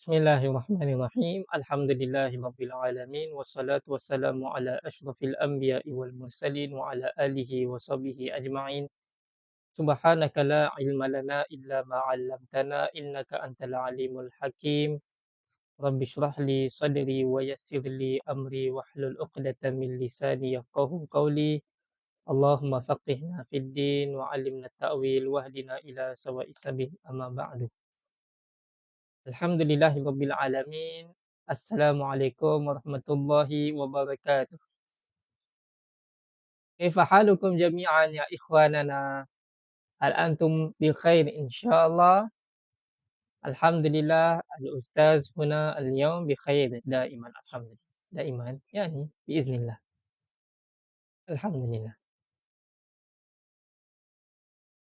Bismillahirrahmanirrahim. Alhamdulillahirabbil alamin wassalatu wassalamu ala asyrafil anbiya'i wal mursalin wa ala alihi wa sahbihi ajma'in. Subhanaka la ilma lana illa ma 'allamtana innaka antal alimul hakim. Rabbi shrah li sadri wa yassir li amri wahlul 'uqdatam min lisani yafqahu qawli. Allahumma faqihna fid din wa 'allimna at-ta'wil wahdina ila sawa'is sabil. Amma ba'du. Alhamdulillahirabbil alamin. Assalamualaikum warahmatullahi wabarakatuh. Kaifa halukum jami'an ya ikhwanana? Hal antum bi khair insyaallah? Alhamdulillah al-ustaz huna al-yawm bi khair daiman alhamdulillah. Daiman yani biiznillah. Alhamdulillah.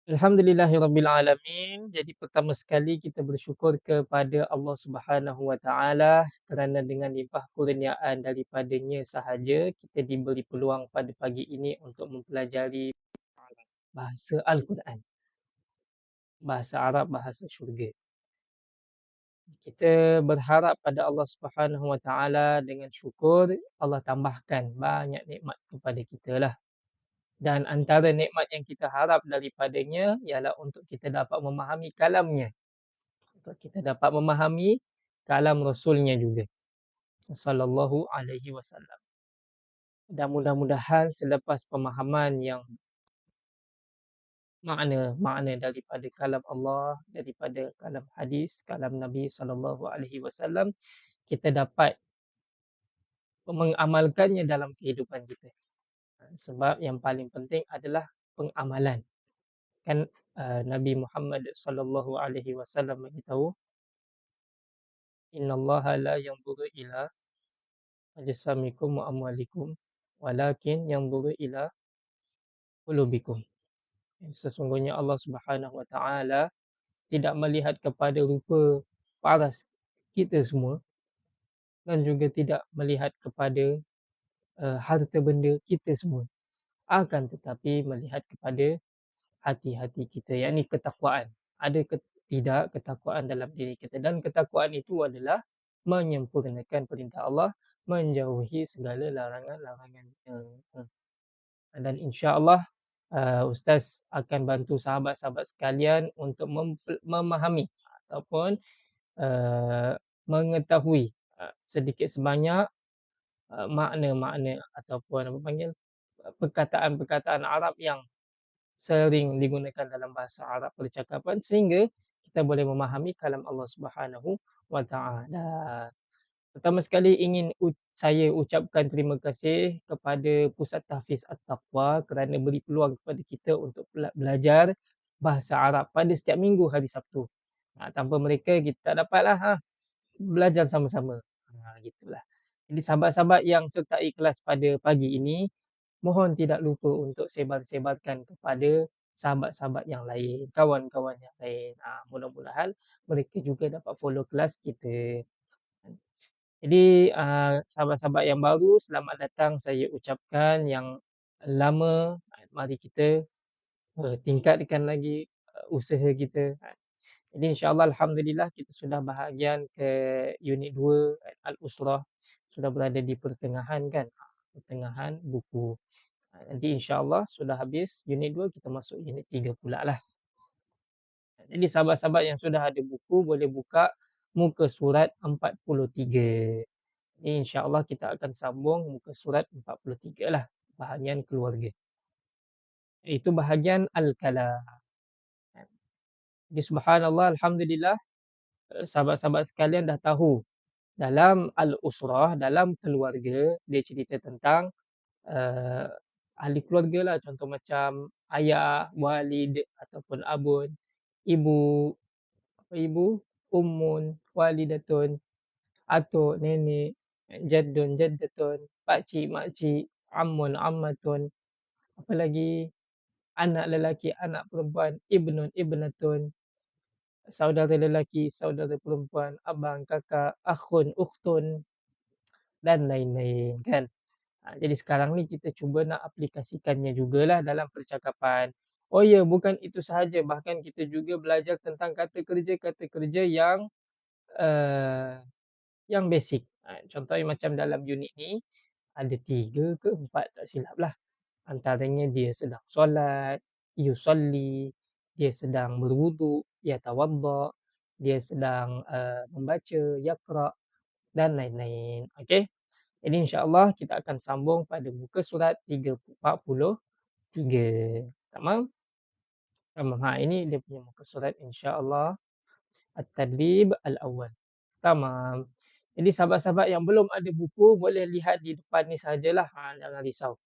Alhamdulillahirabbil alamin. Jadi pertama sekali kita bersyukur kepada Allah Subhanahu wa taala kerana dengan limpah kurniaan daripadanya sahaja kita diberi peluang pada pagi ini untuk mempelajari bahasa Al-Quran, bahasa Arab, bahasa syurga. Kita berharap pada Allah Subhanahu wa taala dengan syukur Allah tambahkan banyak nikmat kepada kita lah. Dan antara nikmat yang kita harap daripadanya ialah untuk kita dapat memahami kalamnya. Untuk kita dapat memahami kalam Rasulnya juga. Sallallahu alaihi wasallam. Dan mudah-mudahan selepas pemahaman yang makna daripada kalam Allah, daripada kalam hadis, kalam Nabi sallallahu alaihi wasallam, kita dapat mengamalkannya dalam kehidupan kita. Sebab yang paling penting adalah pengamalan. Kan Nabi Muhammad sallallahu alaihi wasallam beritahu, innallaha la yanzuru ila ajsamikum wa amwalikum walakin yanzuru ila qulubikum. Sesungguhnya Allah Subhanahu wa taala tidak melihat kepada rupa paras kita semua dan juga tidak melihat kepada harta benda kita semua. Akan tetapi melihat kepada hati-hati kita, yakni ketakwaan. Ada tidak ketakwaan dalam diri kita, dan ketakwaan itu adalah menyempurnakan perintah Allah, menjauhi segala larangan-larangannya. Dan insya-Allah Ustaz akan bantu sahabat-sahabat sekalian untuk memahami ataupun mengetahui sedikit sebanyak makna-makna ataupun apa panggil perkataan-perkataan Arab yang sering digunakan dalam bahasa Arab percakapan, sehingga kita boleh memahami kalam Allah Subhanahu wa taala. Pertama sekali ingin saya ucapkan terima kasih kepada Pusat Tahfiz At-Taqwa kerana beri peluang kepada kita untuk belajar bahasa Arab pada setiap minggu hari Sabtu. Tanpa mereka kita tak dapatlah belajar sama-sama. Gitulah. Jadi sahabat-sahabat yang sertai kelas pada pagi ini, mohon tidak lupa untuk sebar-sebarkan kepada sahabat-sahabat yang lain, kawan-kawan yang lain. Mudah-mudahan mereka juga dapat follow kelas kita. Jadi sahabat-sahabat yang baru, selamat datang saya ucapkan. Yang lama, mari kita tingkatkan lagi usaha kita. Jadi insya-Allah alhamdulillah kita sudah bahagian ke unit 2 Al-Usrah, sudah berada di pertengahan kan, pertengahan buku. Nanti insya-Allah sudah habis unit 2 kita masuk unit 3 pula lah. Jadi sahabat-sahabat yang sudah ada buku boleh buka muka surat 43. Ini insya-Allah kita akan sambung muka surat 43 lah, bahagian keluarga. Itu bahagian Al-Kalam. Jadi subhanallah alhamdulillah sahabat-sahabat sekalian dah tahu dalam Al-Usrah, dalam keluarga, dia cerita tentang ahli keluarga lah, contoh macam ayah, walid ataupun abun, ibu, ummun, walidatun, atuk, nenek, jaddun, jaddatun, pakcik, makcik, ammun, ammatun, apa lagi, anak lelaki, anak perempuan, ibnun, ibnatun, saudara lelaki, saudara perempuan, abang, kakak, akhun, ukhtun dan lain-lain kan. Jadi sekarang ni kita cuba nak aplikasikannya jugalah dalam percakapan. Oh ya, bukan itu sahaja, bahkan kita juga belajar tentang kata kerja yang eee, yang basic. Contohnya macam dalam unit ni ada 3 ke 4 tak silaplah. Antaranya dia sedang solat, yusolli, dia sedang berwuduk, yatawadda, dia sedang, membaca, yaqra' dan lain-lain. Okey. Jadi insya-Allah kita akan sambung pada muka surat 43. Tamam? Tamam. Ini dia punya muka surat insya-Allah. At-Tadrib Al-Awwal. Tamam. Jadi sahabat-sahabat yang belum ada buku boleh lihat di depan ni sajalah. Jangan risau.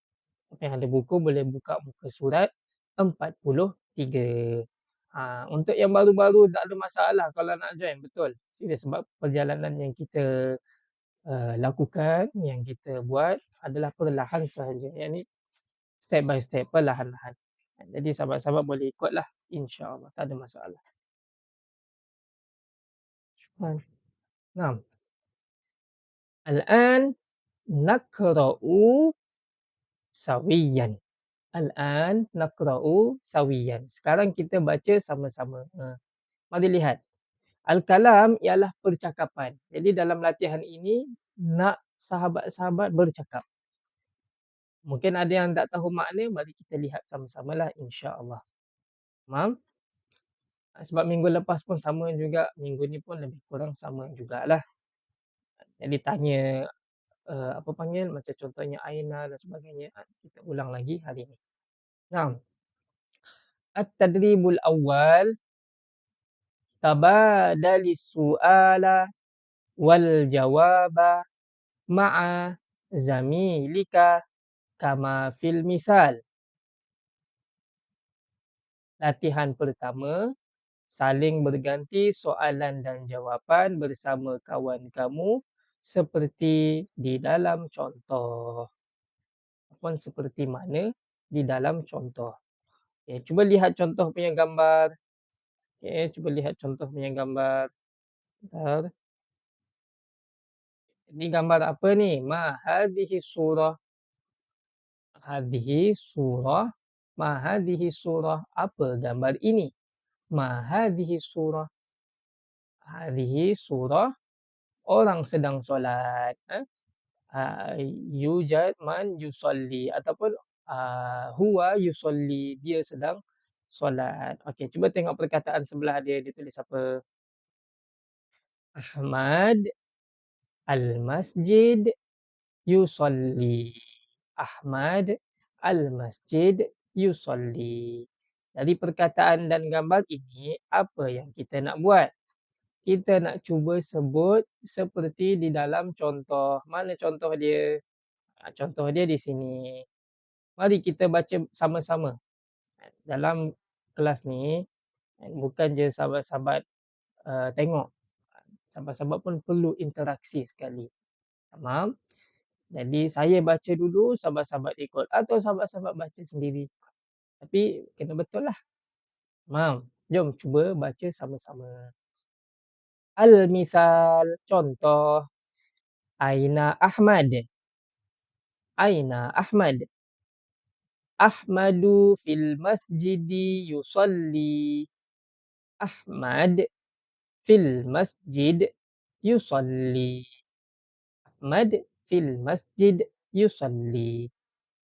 Siapa yang ada buku boleh buka muka surat 43. Untuk yang baru-baru tak ada masalah kalau nak join, betul. Sila sebab perjalanan yang kita lakukan, yang kita buat adalah perlahan sahaja. Yang ni step by step, perlahan-lahan. Jadi sahabat-sahabat boleh ikutlah insya-Allah, tak ada masalah. Naam. Al-an naqra'u sawiyan. Al-an naqra'u sawiyan. Sekarang kita baca sama-sama. Mari lihat. Al-kalam ialah percakapan. Jadi dalam latihan ini nak sahabat-sahabat bercakap. Mungkin ada yang tak tahu makna, mari kita lihat sama-samalah insya-Allah. Faham? Sebab minggu lepas pun sama juga, minggu ni pun lebih kurang sama jugalah. Jadi tanya apa panggil, macam contohnya aina dan sebagainya, kita ulang lagi hari ni. Naam. At-tadribul awwal, tabadalis su'ala wal jawaba ma'a zamilika kama fil misal. Latihan pertama, saling berganti soalan dan jawapan bersama kawan kamu seperti di dalam contoh. Ataupun seperti mana di dalam contoh. Okay, cuba lihat contoh punya gambar. Okay, cuba lihat contoh punya gambar. Bentar. Ini gambar apa ni? Ma hadhihi surah. Hadhihi surah. Ma hadhihi surah. Apa gambar ini? Ma hadhihi surah. Hadhihi surah. Orang sedang solat. Yujad man yusolli. Ataupun huwa yusolli. Dia sedang solat. Okey, cuba tengok perkataan sebelah dia. Dia tulis apa? Ahmad al-masjid yusolli. Ahmad al-masjid yusolli. Dari perkataan dan gambar ini, apa yang kita nak buat? Kita nak cuba sebut seperti di dalam contoh. Mana contoh dia? Contoh dia di sini. Mari kita baca sama-sama. Dalam kelas ni, bukan je sahabat-sahabat tengok. Sahabat-sahabat pun perlu interaksi sekali. Faham? Jadi saya baca dulu, sahabat-sahabat ikut. Atau sahabat-sahabat baca sendiri. Tapi kena betul lah. Faham? Jom cuba baca sama-sama. Al-misal, contoh. Aina Ahmad. Aina Ahmad. Ahmadu fil masjidi yusalli. Ahmad fil masjid yusalli. Ahmad fil masjid yusalli.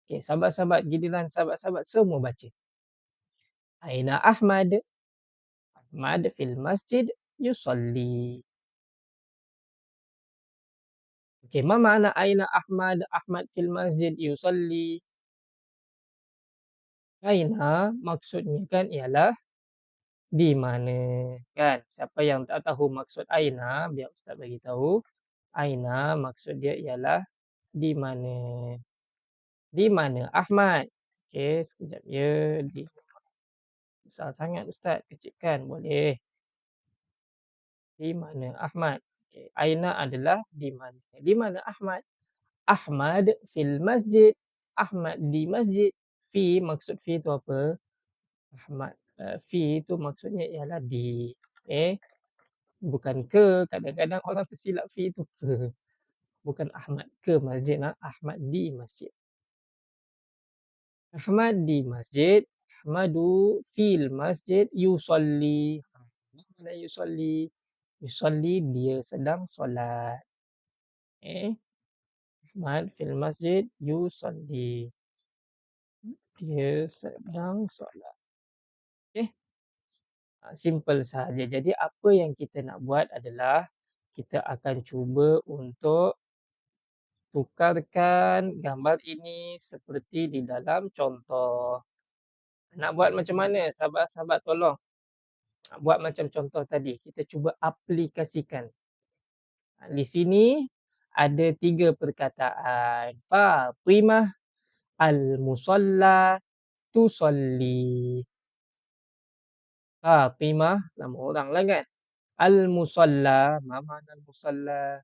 Okey, sahabat-sahabat, giliran sahabat-sahabat semua baca. Aina Ahmad. Ahmad fil masjid yusalli. Okey, ma makna aina Ahmad? Ahmad fil masjid yusalli. Aina maksudnya kan ialah di mana, kan? Siapa yang tak tahu maksud aina, biar ustaz bagi tahu. Aina maksud dia ialah di mana. Di mana Ahmad? Okey, sekejap ya. Besar sangat ustaz, kecilkan boleh. Di mana Ahmad? Okey, aina adalah di mana. Di mana Ahmad? Ahmad fil masjid. Ahmad di masjid. Fi, maksud fi itu apa? Ahmad. Fi itu maksudnya ialah di. Okay. Bukan ke. Kadang-kadang orang tersilap fi itu ke. Bukan Ahmad ke masjid. Ahmad di masjid. Ahmad di masjid. Ahmadu fil masjid yusolli. Mana yusolli? Yusolli, dia sedang solat. Eh, Ahmad fil masjid yusolli. Dia sedang solat. Okey. Simple sahaja. Jadi apa yang kita nak buat adalah kita akan cuba untuk tukarkan gambar ini seperti di dalam contoh. Nak buat macam mana? Sahabat-sahabat tolong. Buat macam contoh tadi. Kita cuba aplikasikan. Di sini ada 3 perkataan. Fatimah al-musalla tusolli. Fatimah nama orang lah kan. Al-musalla, ma makna al-musalla?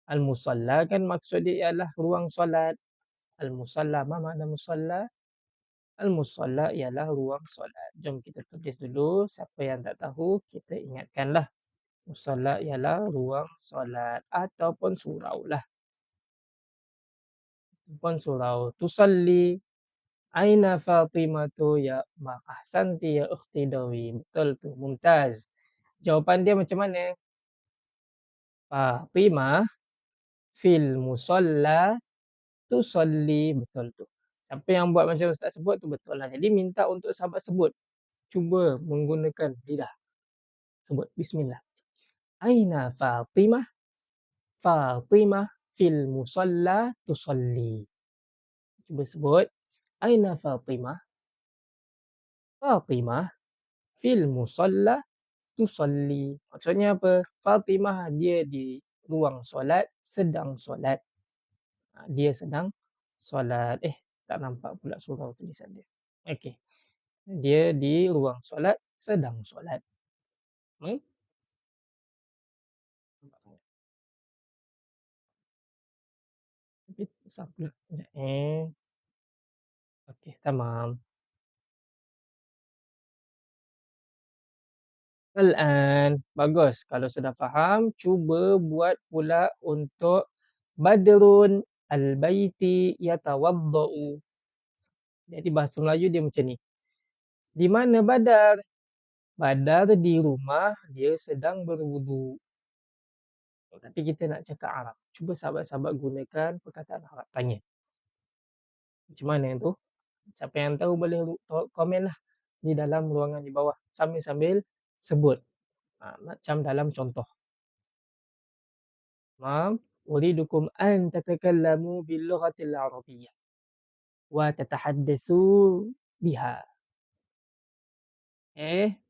Al-musalla kan maksud dia ialah ruang solat. Al-musalla, ma makna musalla? Al-musalla ialah ruang solat. Jom kita tulis dulu. Siapa yang tak tahu, kita ingatkanlah. Musalla ialah ruang solat ataupun surau lah. Ataupun surau. Tusalli. Aina Fatimatu ya ma ahsanti ya ukhti Dawi. Betul tu. Mumtaz. Jawapan dia macam mana? Fatimah fil musalla tusolli. Betul tu. Siapa yang buat macam Ustaz sebut tu betul lah. Jadi minta untuk sahabat sebut. Cuba menggunakan lidah. Sebut. Bismillah. Aina Fatimah? Fatimah fil musalla tusolli. Cuba sebut. Aina Fatimah? Fatimah fil musalla tusolli. Maksudnya apa? Fatimah dia di ruang solat sedang solat. Dia sedang solat. Tak nampak pula surau tulisan dia. Okey. Dia di ruang solat sedang solat. Hmm? Nampak sangat. Tapi besar pula. Sekejap. Okey, tamam. Al-an. Bagus. Kalau sudah faham, cuba buat pula untuk Badrun al-baiti yatawaddau. Jadi bahasa Melayu dia macam ni. Di mana Badar? Badar di rumah, dia sedang berwudu. Tapi kita nak cakap Arab. Cuba sahabat-sahabat gunakan perkataan Arab. Tanya. Macam mana tu? Siapa yang tahu boleh komen lah di dalam ruangan di bawah. Sambil-sambil sebut. Macam dalam contoh. Tamam. Uridukum an tatakallamu bil lughatil arabiyyah wa tatahaddatsu biha.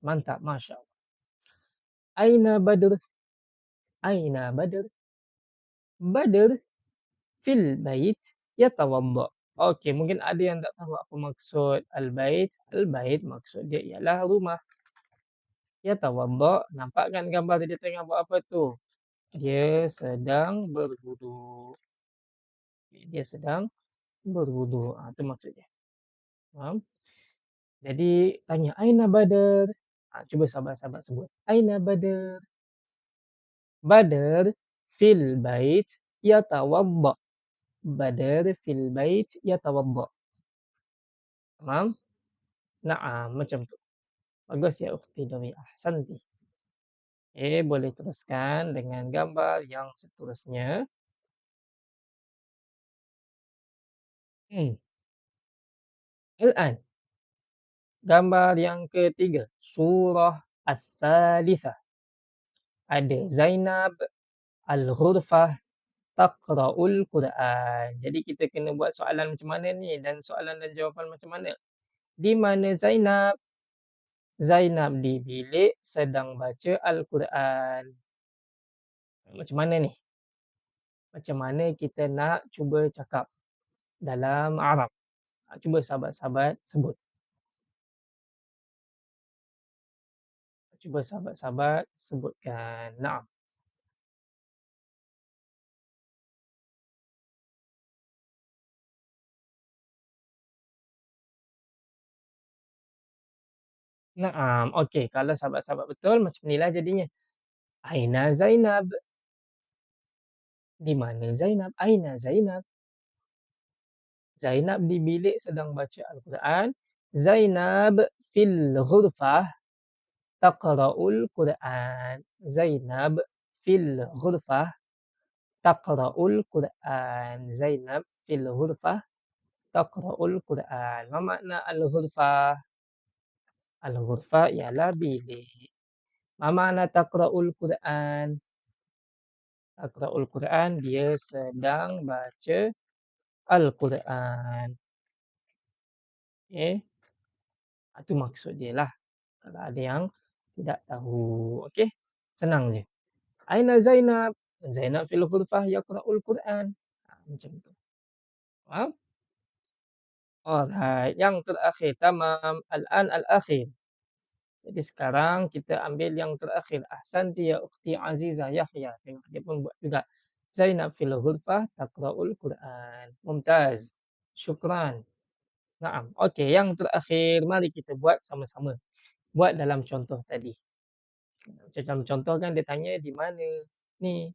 Mantap. Masya Allah. Aina Badr? Aina Badr? Badr fil bait yatawadda. Okey, mungkin ada yang tak tahu apa maksud al-bait. Al-bait maksud dia ialah rumah. Yatawadda, nampak kan gambar dia tengah buat apa tu? Dia sedang berwudu. Dia sedang berwudu. Tu maksud dia. Faham? Jadi tanya Aina Badr? Cuba sahabat-sahabat sebut. Aina Badr? Badr fil bait yatawadda. Badr fil bait yatawadda. Faham? Naam, macam tu. Bagus ya ukhti Dawi. Ahsanti. Boleh teruskan dengan gambar yang seterusnya. Al-an. Gambar yang ketiga. Surah Al-Thalithah. Ada Zainab Al-Ghurfah Taqra'ul Quran. Jadi kita kena buat soalan macam mana ni? Dan soalan dan jawapan macam mana? Di mana Zainab? Zainab di bilik sedang baca Al-Quran. Macam mana ni? Macam mana kita nak cuba cakap dalam Arab? Cuba sahabat-sahabat sebut. Cuba sahabat-sahabat sebutkan. Naam. Naam. Okey, kalau sahabat-sahabat betul macam inilah jadinya. Aina Zainab? Di mana Zainab? Aina Zainab? Zainab di bilik sedang baca Al-Quran. Zainab fil ghurfah. taqra'ul Qur'an. Zainab fil ghurfah taqra'ul Qur'an. Zainab fil ghurfah taqra'ul Qur'an. Ma makna al-ghurfah? Al-ghurfah ialah bilik. Ma makna taqra'ul Qur'an? Taqra'ul Qur'an, dia sedang baca Al-Quran. Okey, itu maksud dia lah. Kalau ada yang tidak tahu. Okey, senang je. Aina Zainab? Zainab fil ghurfah yaqra'ul Quran. Macam tu. Faham? Alright, yang terakhir. Tamam. Al-an al-akhir. Jadi sekarang kita ambil yang terakhir. Ahsanti ya ukhti Azizah Yahya. Tengok dia pun buat juga. Zainab fil ghurfah taqra'ul Quran. Mumtaz. Syukran. Naam. Okey, yang terakhir mari kita buat sama-sama. Buat dalam contoh tadi. Macam dalam contoh kan dia tanya di mana? Ni.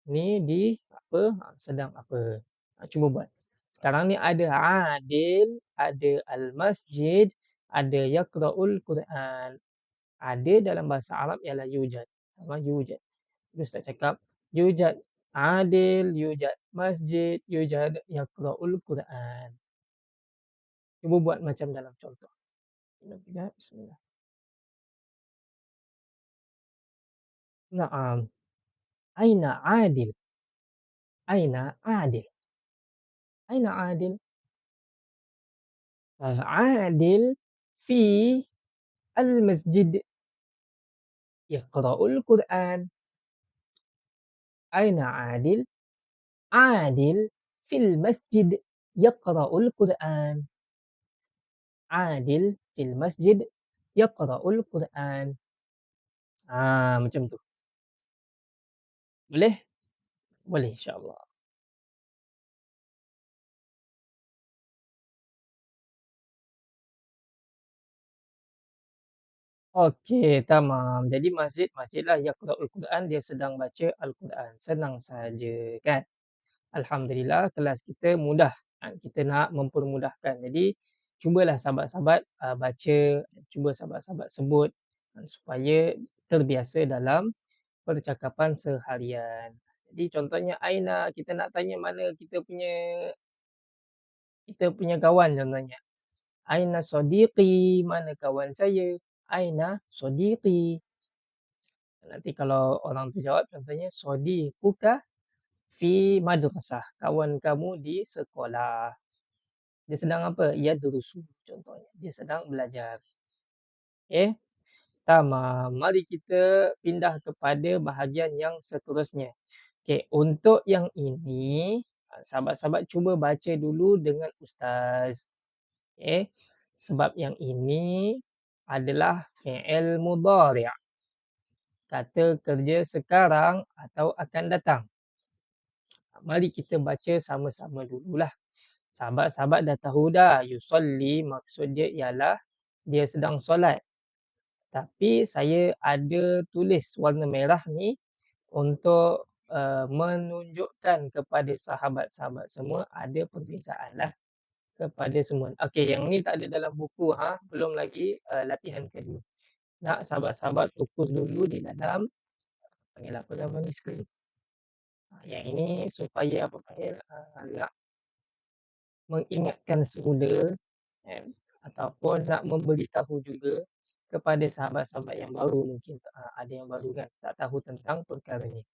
Ni di apa? Sedang apa? Cuba buat. Sekarang ni ada Adil, ada Al-Masjid, ada Yaqra'ul Quran. Ada dalam bahasa Arab ialah yujad. Apa? Yujad. Terus tak cakap yujad Adil, yujad Masjid, yujad Yaqra'ul Quran. Cuba buat macam dalam contoh. Bismillah. Naam. Aina Adil? Aina Adil? Aina Adil? Adil fi al-masjid yaqra'ul Quran. Aina Adil? Adil fil masjid yaqra'ul Quran. Adil fil masjid yaqra'ul Quran. Macam tu. Boleh? Boleh insya-Allah. Okey, tamam. Jadi masjidlah yaqra'ul Quran, dia sedang baca Al-Quran. Senang saja kan? Alhamdulillah kelas kita mudah. Kita nak mempermudahkan. Jadi cubalah sahabat-sahabat baca, cuba sahabat-sahabat sebut supaya terbiasa dalam percakapan seharian. Jadi contohnya Aina, kita nak tanya mana kita punya kawan contohnya. Aina sodiqi, mana kawan saya? Aina sodiqi. Nanti kalau orang tu jawab contohnya sodiquka fi madrasah. Kawan kamu di sekolah. Dia sedang apa? Yadrusu contohnya. Dia sedang belajar. Okey. Tamam. Mari kita pindah kepada bahagian yang seterusnya. Okey, untuk yang ini sahabat-sahabat cuba baca dulu dengan ustaz. Okey. Sebab yang ini adalah fi'il mudhari'. Kata kerja sekarang atau akan datang. Mari kita baca sama-sama dululah. Sahabat-sahabat dah tahu dah, yusolli maksud dia ialah dia sedang solat. Tapi saya ada tulis warna merah ni untuk menunjukkan kepada sahabat-sahabat semua ada perbezaan lah kepada semua. Okey, yang ni tak ada dalam buku belum lagi latihan kedua. Nak sahabat-sahabat fokus dulu di dalam panggil apa nama ni skrin. Yang ini supaya apa panggil agak mengingatkan semula ataupun nak memberitahu juga kepada sahabat-sahabat yang baru mungkin ada yang baru kan tak tahu tentang perkara ni.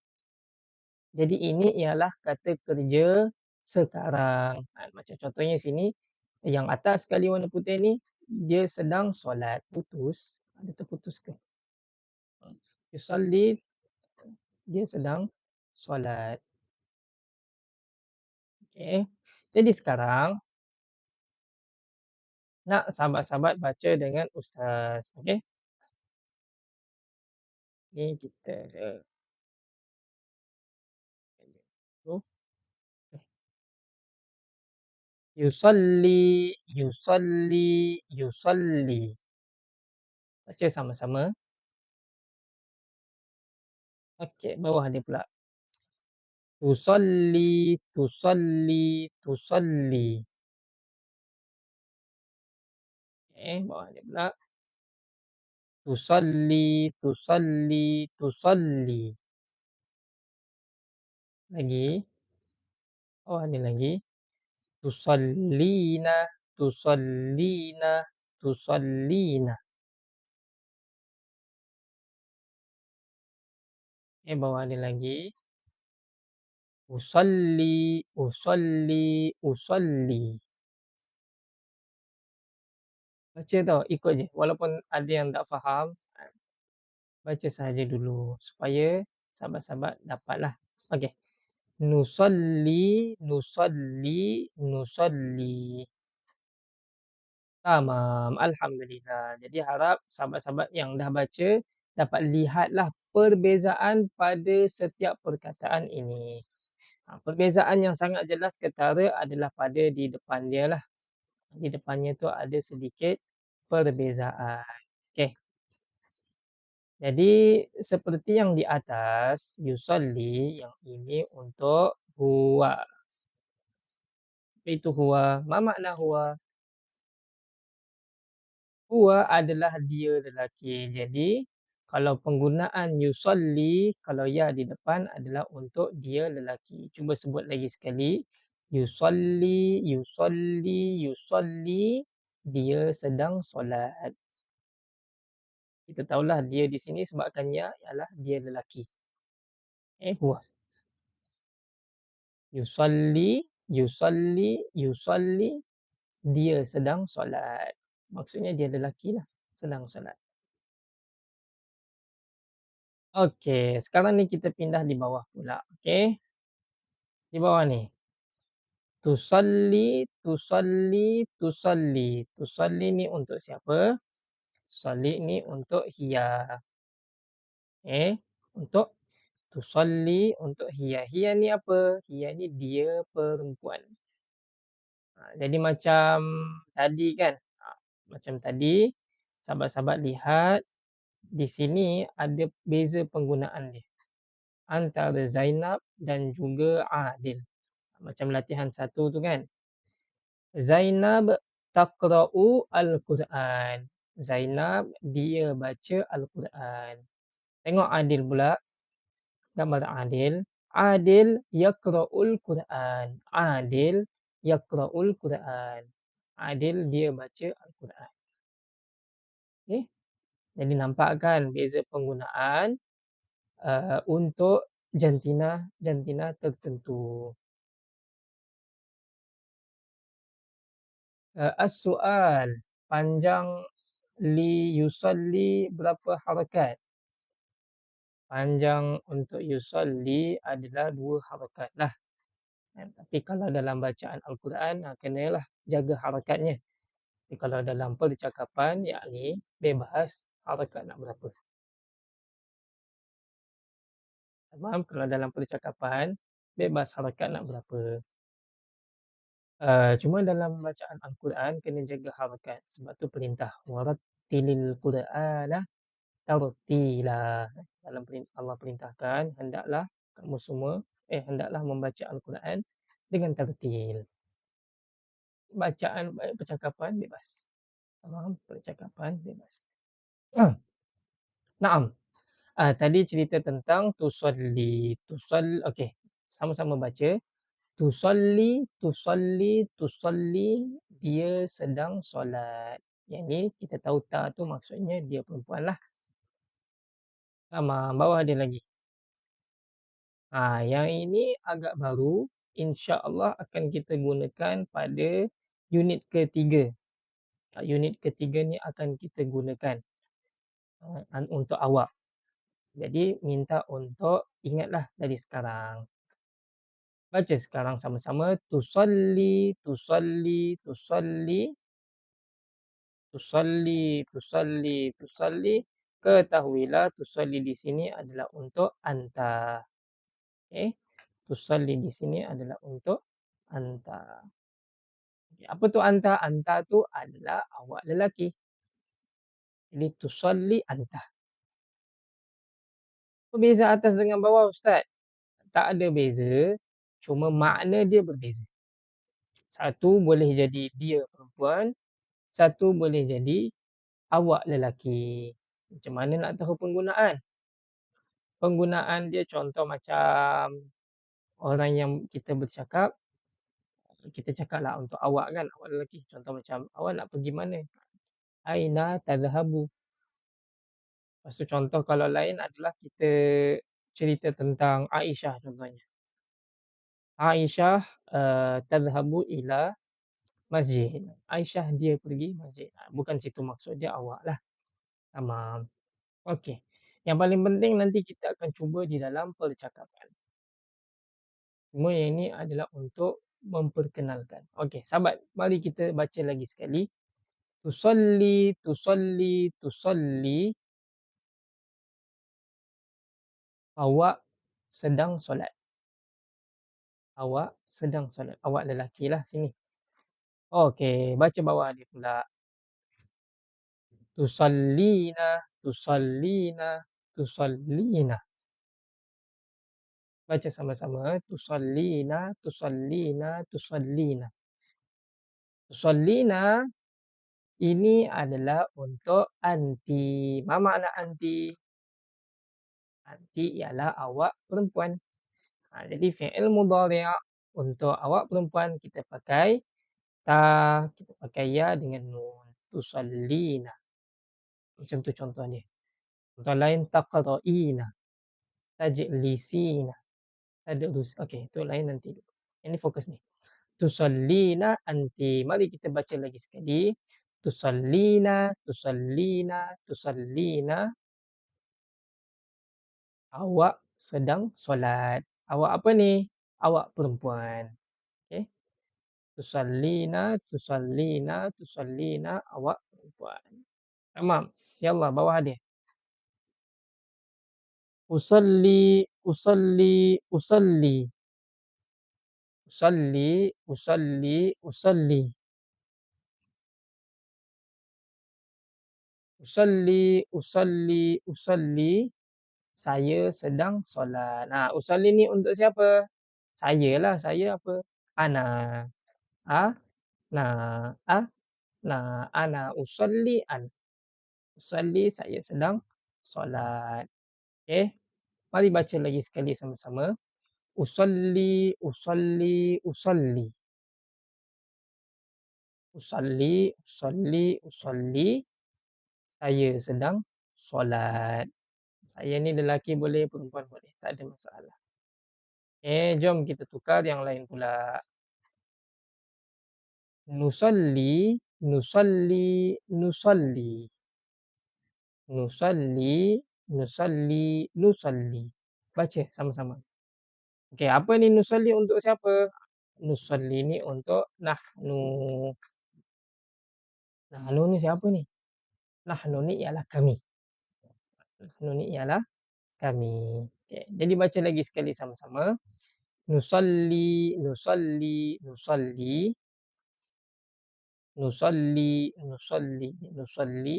Jadi ini ialah kata kerja sekarang. Macam contohnya sini yang atas sekali warna putih ni dia sedang solat. Putus. Ada terputus ke? Yusalli dia sedang solat. Okey. Jadi sekarang nak sahabat-sahabat baca dengan ustaz. Okey. Ni kita tu yusalli, yusalli, yusalli. Baca sama-sama. Okey, bawah dia pula. Tusalli, tusalli, tusalli. Okey, bawah dia pula. tusalli, tusalli, tusalli. Lagi, oh ini lagi. Tusallina, tusallina, tusallina. Bawah ni lagi. Usalli, usalli, usalli. Baca tau, ikut je. Walaupun ada yang tak faham, baca sahaja dulu supaya sahabat-sahabat dapatlah. Okey. Nusalli, nusalli, nusalli. Tamam, alhamdulillah. Jadi harap sahabat-sahabat yang dah baca dapat lihatlah perbezaan pada setiap perkataan ini. Perbezaan yang sangat jelas ketara adalah pada di depan dia lah. Di depannya tu ada sedikit perbezaan. Okey. Jadi seperti yang di atas, yusalli yang ini untuk huwa. Apa itu huwa? Ma makna huwa? Huwa adalah dia lelaki. Jadi kalau penggunaan yusalli, kalau ya di depan adalah untuk dia lelaki. Cuba sebut lagi sekali. Yusalli, yusalli, yusalli. Dia sedang solat. Kita tahulah dia di sini sebabkan ya ialah dia lelaki. Huwa. Yusalli, yusalli, yusalli. Dia sedang solat. Maksudnya dia lelaki lah. Sedang solat. Okey, sekarang ni kita pindah di bawah pula. Okey. Di bawah ni. Tusalli, tusalli, tusalli. Tusalli ni untuk siapa? Tusalli ni untuk Hiya. Untuk tusalli untuk Hiya. Hiya ni apa? Hiya ni dia perempuan. Jadi macam tadi kan. Macam tadi sahabat-sahabat lihat di sini ada beza penggunaan dia antara Zainab dan juga Adil. Macam latihan 1 tu kan. Zainab taqra'u al-Quran. Zainab dia baca al-Quran. Tengok Adil pula. Gambar Adil. Adil yaqra'ul Quran. Adil yaqra'ul Quran. Adil dia baca al-Quran. Okey. Jadi nampak kan beza penggunaan untuk jantina tertentu. As-su'al. Panjang li yusalli berapa harakat? Panjang untuk yusalli adalah 2 harakat lah. Tapi kalau dalam bacaan Al-Quran, kenalah jaga harakatnya. Tapi kalau dalam percakapan, yakni bebas harakat nak berapa. Faham? Kalau dalam percakapan, bebas harakat nak berapa. Cuma dalam bacaan Al-Quran, kena jaga harakat. Sebab tu perintah. Warattilil Qur'ana tartila. Dalam Allah perintahkan, hendaklah kamu semua, hendaklah membaca Al-Quran dengan tartil. Bacaan percakapan bebas. Faham? Percakapan bebas. Naam. Tadi cerita tentang tusalli. Okey. Sama-sama baca. Tusalli, tusalli, tusalli. Dia sedang solat. Yang ni kita tahu ta tu maksudnya dia perempuan lah. Sama. Bawah ada lagi. Yang ini agak baru. InsyaAllah akan kita gunakan pada unit ketiga. Unit ketiga ni akan kita gunakan untuk awak. Jadi minta untuk ingatlah dari sekarang. Baca sekarang sama-sama. Tusalli, tusalli, tusalli. Tusalli, tusalli, tusalli. Ketahuilah tusalli di sini adalah untuk anta. Tusalli di sini adalah untuk anta. Apa tu anta? Anta tu adalah awak lelaki. Jadi tusalli anta. Apa beza atas dengan bawah, Ustaz? Tak ada beza. Cuma makna dia berbeza. Satu boleh jadi dia perempuan. Satu boleh jadi awak lelaki. Macam mana nak tahu penggunaan? Penggunaan dia contoh macam orang yang kita bercakap, kita cakaplah untuk awak kan, awak lelaki. Contoh macam, "Awak nak pergi mana?" "Aina tadhhabu?" Lepas tu contoh kalau lain adalah kita cerita tentang Aisyah contohnya. Aisyah, tadhhabu ila masjid. Aisyah dia pergi masjid. Bukan situ maksud dia awaklah. Tamam. Okey. Yang paling penting nanti kita akan cuba di dalam percakapan. Semua yang ini adalah untuk memperkenalkan. Okey, sahabat, mari kita baca lagi sekali. Tusalli, tusalli, tusalli. Awak sedang solat. Awak sedang solat. Awak lelaki lah sini. Okey, baca bawah dia pula. Tusallina, tusallina, tusallina. Baca sama-sama. Tusallina, tusallina, tusallina. Tusallina ini adalah untuk anti. Apa makna anti? Anti ialah awak perempuan. Jadi fi'il mudhari' untuk awak perempuan kita pakai ta, kita pakai ya dengan nun. Tusallina. Macam tu contoh dia. Contoh lain taqra'ina, tajlisina, tadrus. Okey, itu lain nanti. Ini fokus ni. Tusallina anti. Mari kita baca lagi sekali. Tusallina, tusallina, tusallina. Awak sedang solat. Awak apa ni? Awak perempuan. Okey. Tusallina, tusallina, tusallina. Awak perempuan. Tamam. Yallah, bawah dia. Usalli, usalli, usalli. Usalli, usalli, usalli. Usalli, usalli, usalli. Saya sedang solat. Usalli ni untuk siapa? Saya lah. Saya apa? Ana. Na. Na. Ana usalli an. Usalli saya sedang solat. Okey. Mari baca lagi sekali sama-sama. Usalli, usalli, usalli. Usalli, usalli, usalli. Saya sedang solat. Saya ni lelaki boleh, perempuan boleh. Tak ada masalah. Jom kita tukar yang lain pula. Nusalli, nusalli, nusalli. Nusalli, nusalli, nusalli. Baca sama-sama. Okey, apa ni nusalli untuk siapa? Nusalli ni untuk nahnu. Nahnu ni siapa ni? Nahnu ni ialah kami. Nahnu ni ialah kami. Okey, jadi baca lagi sekali sama-sama. Nusalli, nusalli, nusalli. Nusalli, nusalli, nusalli.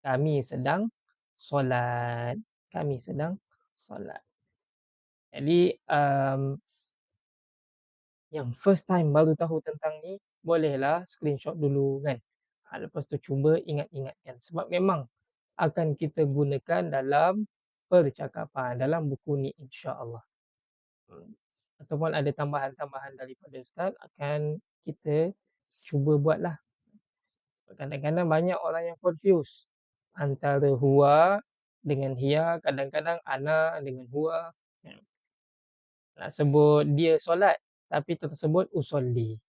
Kami sedang solat. Kami sedang solat. Jadi yang first time baru tahu tentang ni, bolehlah screenshot dulu kan. Lepas tu cuba ingat-ingatkan. Sebab memang akan kita gunakan dalam percakapan, dalam buku ni insya-Allah. Ataupun ada tambahan-tambahan daripada ustaz akan kita cuba buatlah. Kadang-kadang banyak orang yang confuse antara huwa dengan hiya, kadang-kadang ana dengan huwa. Nak sebut dia solat tapi tersebut usolli.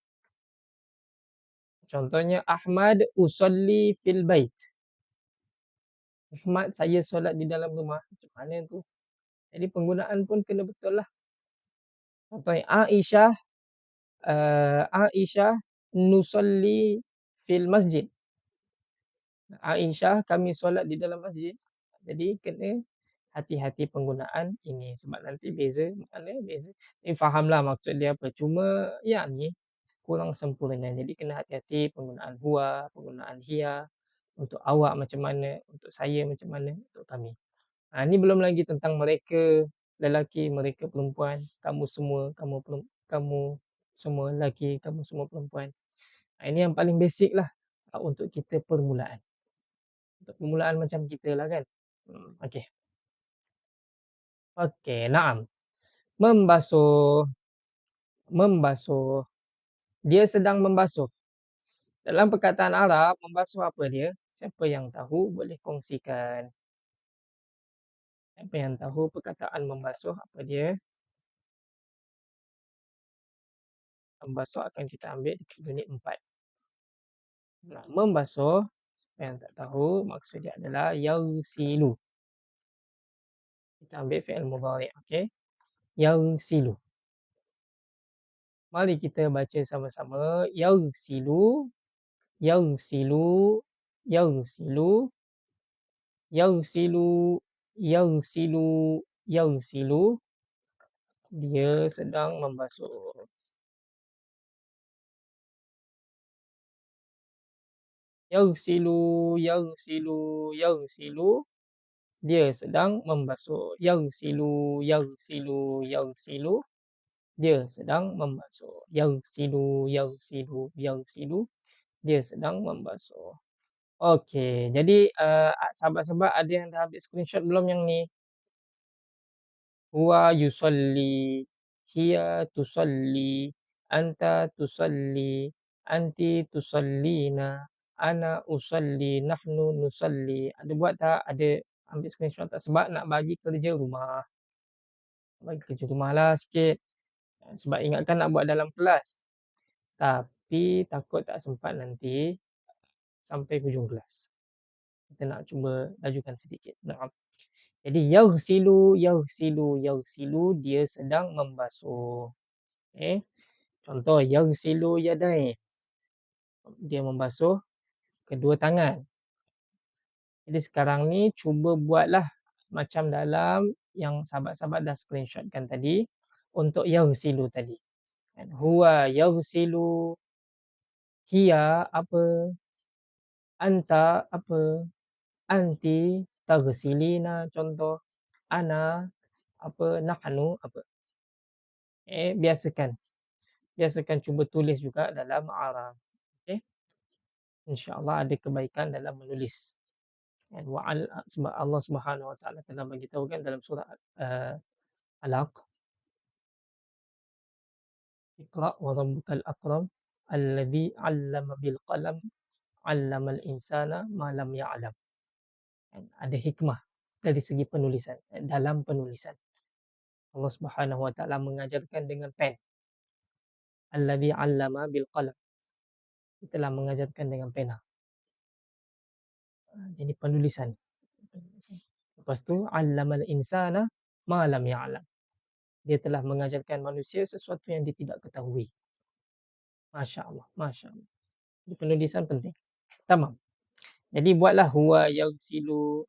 Contohnya Ahmad usolli fil bait. Ahmad saya solat di dalam rumah. Macam mana tu? Jadi penggunaan pun kena betul lah. Contohnya Aisyah, Aisyah nusolli fil masjid. Aisyah kami solat di dalam masjid. Jadi kena hati-hati penggunaan ini sebab nanti beza makna beza. Fahamlah maksud dia apa. Cuma ya ni kurang sempurna. Jadi kena hati-hati penggunaan huwa, penggunaan hiya. Untuk awak macam mana, untuk saya macam mana, untuk kami. Ni belum lagi tentang mereka lelaki, mereka perempuan, kamu semua, kamu semua lelaki, kamu semua perempuan. Ini yang paling basic lah untuk kita permulaan. Untuk permulaan macam kita lah kan. Okey. Okey, na'am. Membasuh, membasuh. Dia sedang membasuh. Dalam perkataan Arab, membasuh apa dia? Siapa yang tahu boleh kongsikan. Siapa yang tahu perkataan membasuh apa dia? Membasuh akan kita ambil di unit 4. Nah, membasuh, siapa yang tak tahu, maksud dia adalah yaghsilu. Kita ambil fi'il mudhari', okey? Yaghsilu. Mari kita baca sama-sama. Yaghsilu, yaghsilu, yaghsilu, yaghsilu, yaghsilu, yaghsilu. Dia sedang membasuh. Yaghsilu, yaghsilu, yaghsilu. Dia sedang membasuh. Yaghsilu, yaghsilu, yaghsilu. Dia sedang membasuh. Yaghsilu, yaghsilu, yaghsilu. Dia sedang membasuh. Okey, jadi sahabat-sahabat ada yang dah ambil screenshot belum yang ni? Huwa yusalli, hiya tusalli, anta tusalli, anti tusallina, ana usalli, nahnu nusalli. Ada buat tak? Ada ambil screenshot tak? Sebab nak bagi kerja rumah. Bagi kerja rumah lah sikit. Sebab ingatkan nak buat dalam kelas. Tapi takut tak sempat nanti sampai hujung kelas. Kita nak cuba lajukan sedikit. Naam. Jadi yaghsilu, yaghsilu, yaghsilu, dia sedang membasuh. Okey. Contoh yaghsilu yadaih. Dia membasuh kedua tangan. Jadi sekarang ni cuba buatlah macam dalam yang sahabat-sahabat dah screenshotkan tadi untuk yaghsilu tadi. Kan huwa yaghsilu, hiya apa, anta apa, anti taghsilina contoh, ana apa, nahnu apa. Biasakan. Biasakan cuba tulis juga dalam Arab. Okey. InsyaAllah ada kebaikan dalam menulis. Dan sebab Allah Subhanahu Wa Taala telah bagi tahu kan dalam surah Alaq. Iqra wa rabbukal akram alladhi 'allama bil qalam 'allamal insana ma lam ya'lam. Ada hikmah dari segi penulisan, dalam penulisan. Allah Subhanahu Wa Taala mengajarkan dengan pen. Alladhi 'allama bil qalam. Dia telah mengajarkan dengan pena. Jadi penulisan. Lepas tu 'allamal insana ma lam ya'lam. Dia telah mengajarkan manusia sesuatu yang dia tidak ketahui. Masya-Allah, masya-Allah. Jadi penulisan penting. Tamam. Jadi buatlah huwa yaghsilu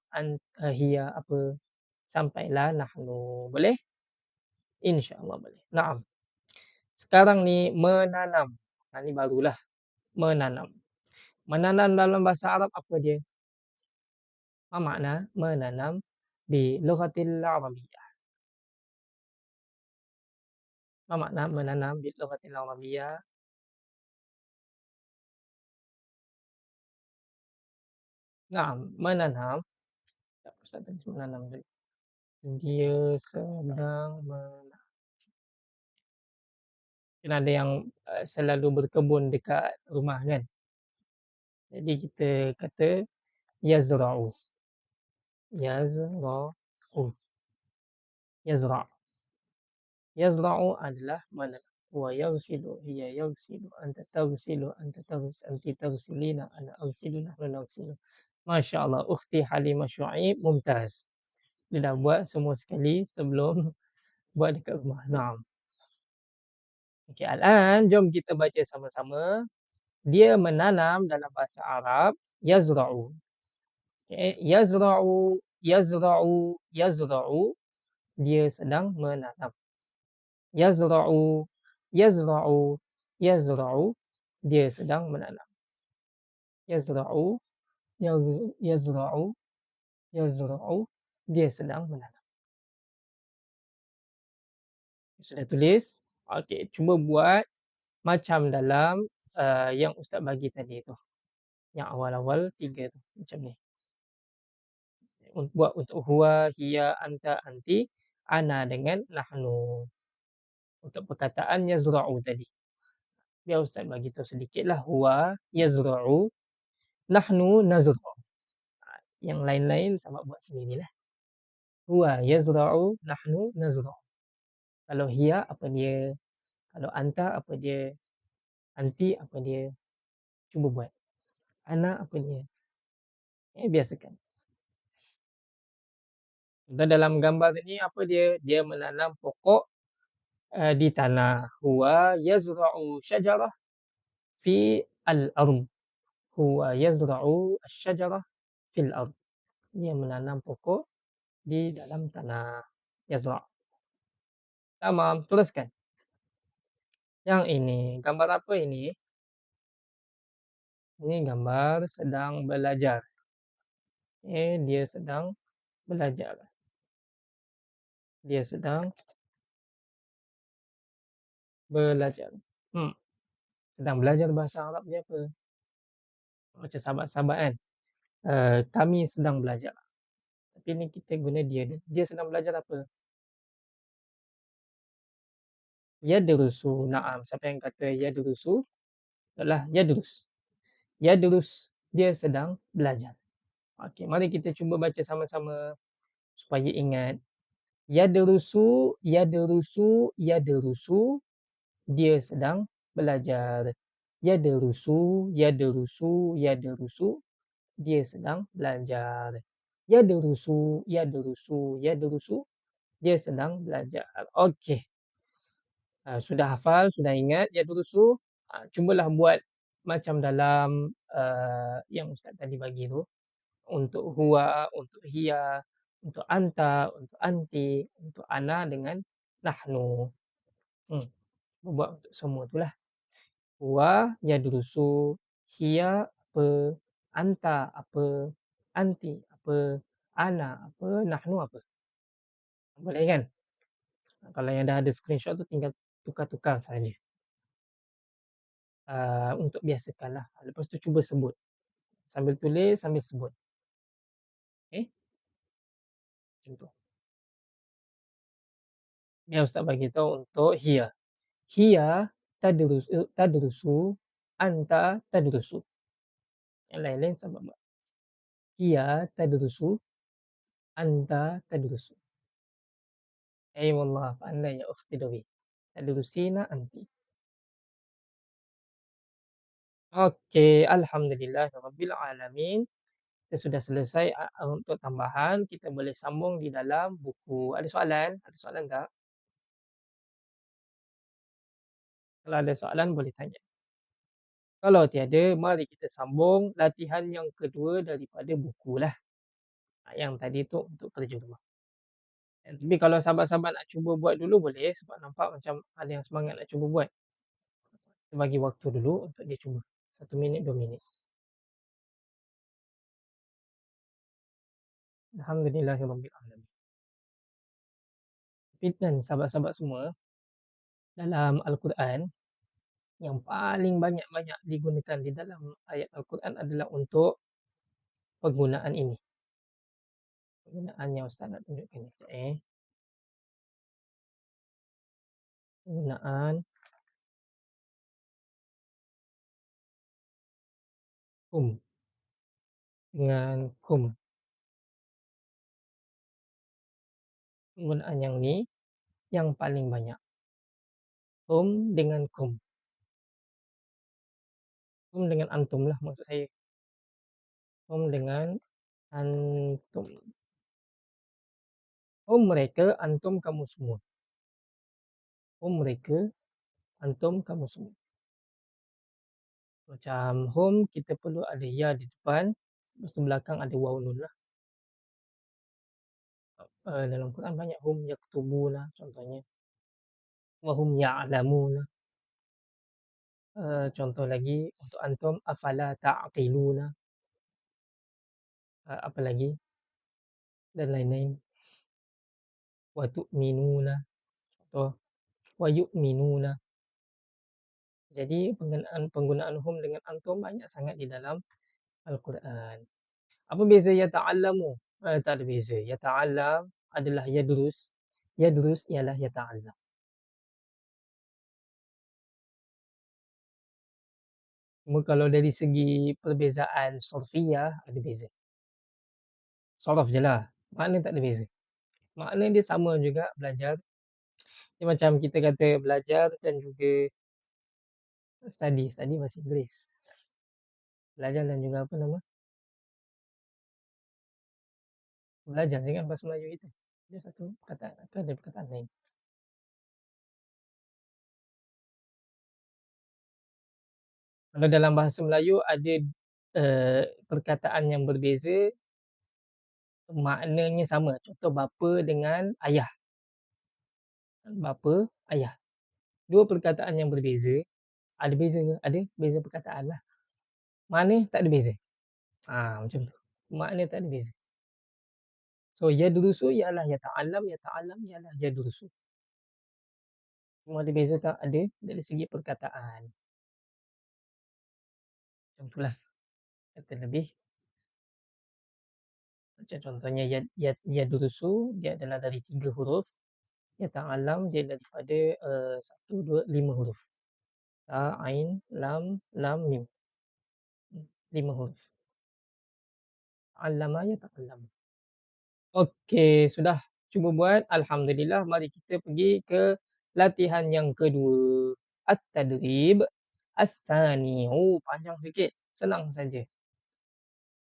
hiya apa sampailah nahnu. Boleh? InsyaAllah boleh. Naam. Sekarang ni menanam. Ni barulah menanam. Menanam dalam bahasa Arab apa dia? Apa makna menanam di lughatil Arabiyyah? Apa makna menanam di lughatil Arabiyyah? Naam, menanam. Ustaz tadi menanam tadi. Dia sedang mungkin ada yang selalu berkebun dekat rumah kan. Jadi kita kata yazra'u. Yazra'u. Yazra'. Yazra'u adalah menanam. Wa yaghsilu, hiya yaghsilu, anta taghsilu, anti taghsilina, ana aghsilu, nahnu naghsilu. Masya-Allah, ukhti Halimah Syuaib mumtaz. Dia dah buat semua sekali sebelum buat dekat rumah. Naam. Okey, al-an jom kita baca sama-sama. Dia menanam dalam bahasa Arab yazra'u. Okey, yazra'u, yazra'u, yazra'u. Dia sedang menanam. Yazra'u, yazra'u, yazra'u. Dia sedang menanam. Yazra'u, yazra'u, yazra'u. Dia sedang menanam. Sudah tulis? Okey, cuba buat macam dalam yang ustaz bagi tadi tu. Yang awal-awal 3 tu. Macam ni. buat untuk huwa, hiya, anta, anti, ana dengan nahnu. Untuk perkataan yazra'u tadi. Biar ustaz bagi tahu sedikitlah. Huwa yazra'u, nahnu nazra'u. Yang lain-lain sama buat sendirilah. Huwa yazra'u, nahnu nazra'u. Kalau hiya apa dia? Kalau anta apa dia? Anti apa dia? Cuba buat. Ana apa dia? Biasakan. Dan dalam gambar ini apa dia? Dia menanam pokok di tanah. Huwa yazra'u syajarah fi al-ard. Huwa yazra'u asy-syajarah fil ard. Dia menanam pokok di dalam tanah. Yazra'. Tamam, teruskan. Yang ini, gambar apa ini? Ini gambar sedang belajar. Dia sedang belajar. Dia sedang belajar. Sedang belajar bahasa Arab dia apa? Macam sahabat-sahabat kan. Kami sedang belajar. Tapi ni kita guna dia. Dia sedang belajar apa? Yadrusu. Naam. Siapa yang kata yadrusu? Adalah yadrus. Yadrus. Dia sedang belajar. Okey, mari kita cuba baca sama-sama supaya ingat. Yadrusu, yadrusu, yadrusu. Dia sedang belajar. Yadrusu, yadrusu, yadrusu. Dia sedang belajar. Yadrusu, yadrusu, yadrusu. Dia sedang belajar. Okey. Sudah hafal, sudah ingat yadrusu. Cubalah buat macam dalam yang ustaz tadi bagi tu. Untuk huwa, untuk hiya, untuk anta, untuk anti, untuk ana dengan nahnu. Buat untuk semua itulah. Huwa yadrusu, hiya apa, anta apa, anti apa, ana apa, nahnu apa. Boleh kan? Kalau yang dah ada screenshot tu tinggal tukar-tukar saja. Untuk biasakanlah. Lepas tu cuba sebut. Sambil tulis, sambil sebut. Okey? Macam tu. Biar ustaz bagi tahu untuk hiya. Hiya tadrusu, anta tadrusu. Yang lain-lain sama buat. Hiya tadrusu, anta tadrusu. Wallah, pandai ya ukhti Dewi. Tadrusina anti. Okey, alhamdulillahirabbil alamin. Kita sudah selesai untuk tambahan. Kita boleh sambung di dalam buku. Ada soalan? Ada soalan tak? Kalau ada soalan boleh tanya. Kalau tiada, mari kita sambung latihan yang kedua daripada bukulah. Yang tadi tu untuk kerja rumah. Tapi kalau sahabat-sahabat nak cuba buat dulu boleh, sebab nampak macam ada yang semangat nak cuba buat. Kita bagi waktu dulu untuk dia cuba. 1 minit, 2 minit. Alhamdulillahirabbil alamin. Dan sahabat-sahabat semua, dalam Al-Quran yang paling banyak-banyak digunakan di dalam ayat Al-Quran adalah untuk penggunaan ini. Penggunaan yang ustaz nak tunjukkan ni. Penggunaan kum dengan kum. Penggunaan yang ni yang paling banyak. Kum dengan kum. Kum dengan antum lah maksud saya. Kum dengan antum. Kum mereka, antum kamu semua. Kum mereka, antum kamu semua. Macam hum kita perlu ada ya di depan. Lepas tu belakang ada waw nun lah. Dalam Quran banyak hum yaktubuna contohnya. Wa hum ya'lamuna. Contoh lagi untuk antum afala ta'qiluna. Apa lagi? Dan lain-lain. Wa tu'minuna. Contoh wa yu'minuna. Jadi penggunaan hum dengan antum banyak sangat di dalam Al-Quran. Apa beza ya ta'allamu? Tak ada beza. Yata'allam adalah yadrus, yadrus ialah yata'allam. Cuma kalau dari segi perbezaan sorfiyah ada beza. Sorof je lah, makna tak ada beza. Makna dia sama juga belajar, dia macam kita kata belajar dan juga study bahasa Inggeris. Belajar dan juga apa nama, belajar je kan bahasa Melayu itu. Dia satu perkataan, ke ada perkataan lain. Kalau dalam bahasa Melayu ada perkataan yang berbeza, maknanya sama. Contoh bapa dengan ayah. Bapa, ayah. Dua perkataan yang berbeza, ada beza ke? Ada beza perkataan lah. Makna tak ada beza. Macam tu. Makna tak ada beza. So yadrusu ialah yata'allam, yata'allam ialah yadrusu. Cuma ada beza tak? Ada dari segi perkataan. Macam tu lah. Kata lebih. Macam contohnya yadrusu dia adalah dari 3 huruf. Yata'allam dia daripada 1, 2, 5 huruf. Ta, ain, lam, mim. 5 huruf. Allama yata'allam. Okey, sudah cuba buat. Alhamdulillah. Mari kita pergi ke latihan yang kedua. At-tadrib ats-tsani. Panjang sikit. Senang saja.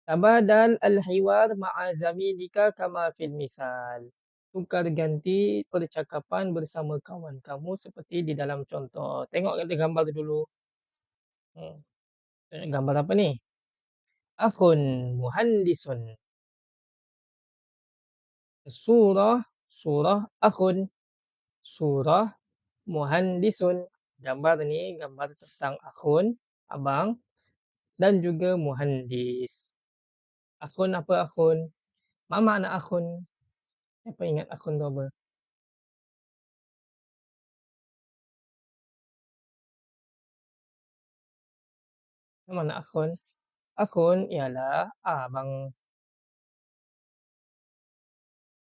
Tabadal al-hiwar ma'a zamilika kama fil misal. Tukar ganti percakapan bersama kawan kamu seperti di dalam contoh. Tengok ada gambar dulu. Hmm. Tengok gambar apa ni? Akhun muhandisun. Surah akhun. Surah muhandisun. Gambar ni gambar tentang akhun, abang, dan juga muhandis. Akhun apa akhun? Apa makna akhun? Siapa ingat akhun tu apa? Apa makna akhun? Akhun ialah abang.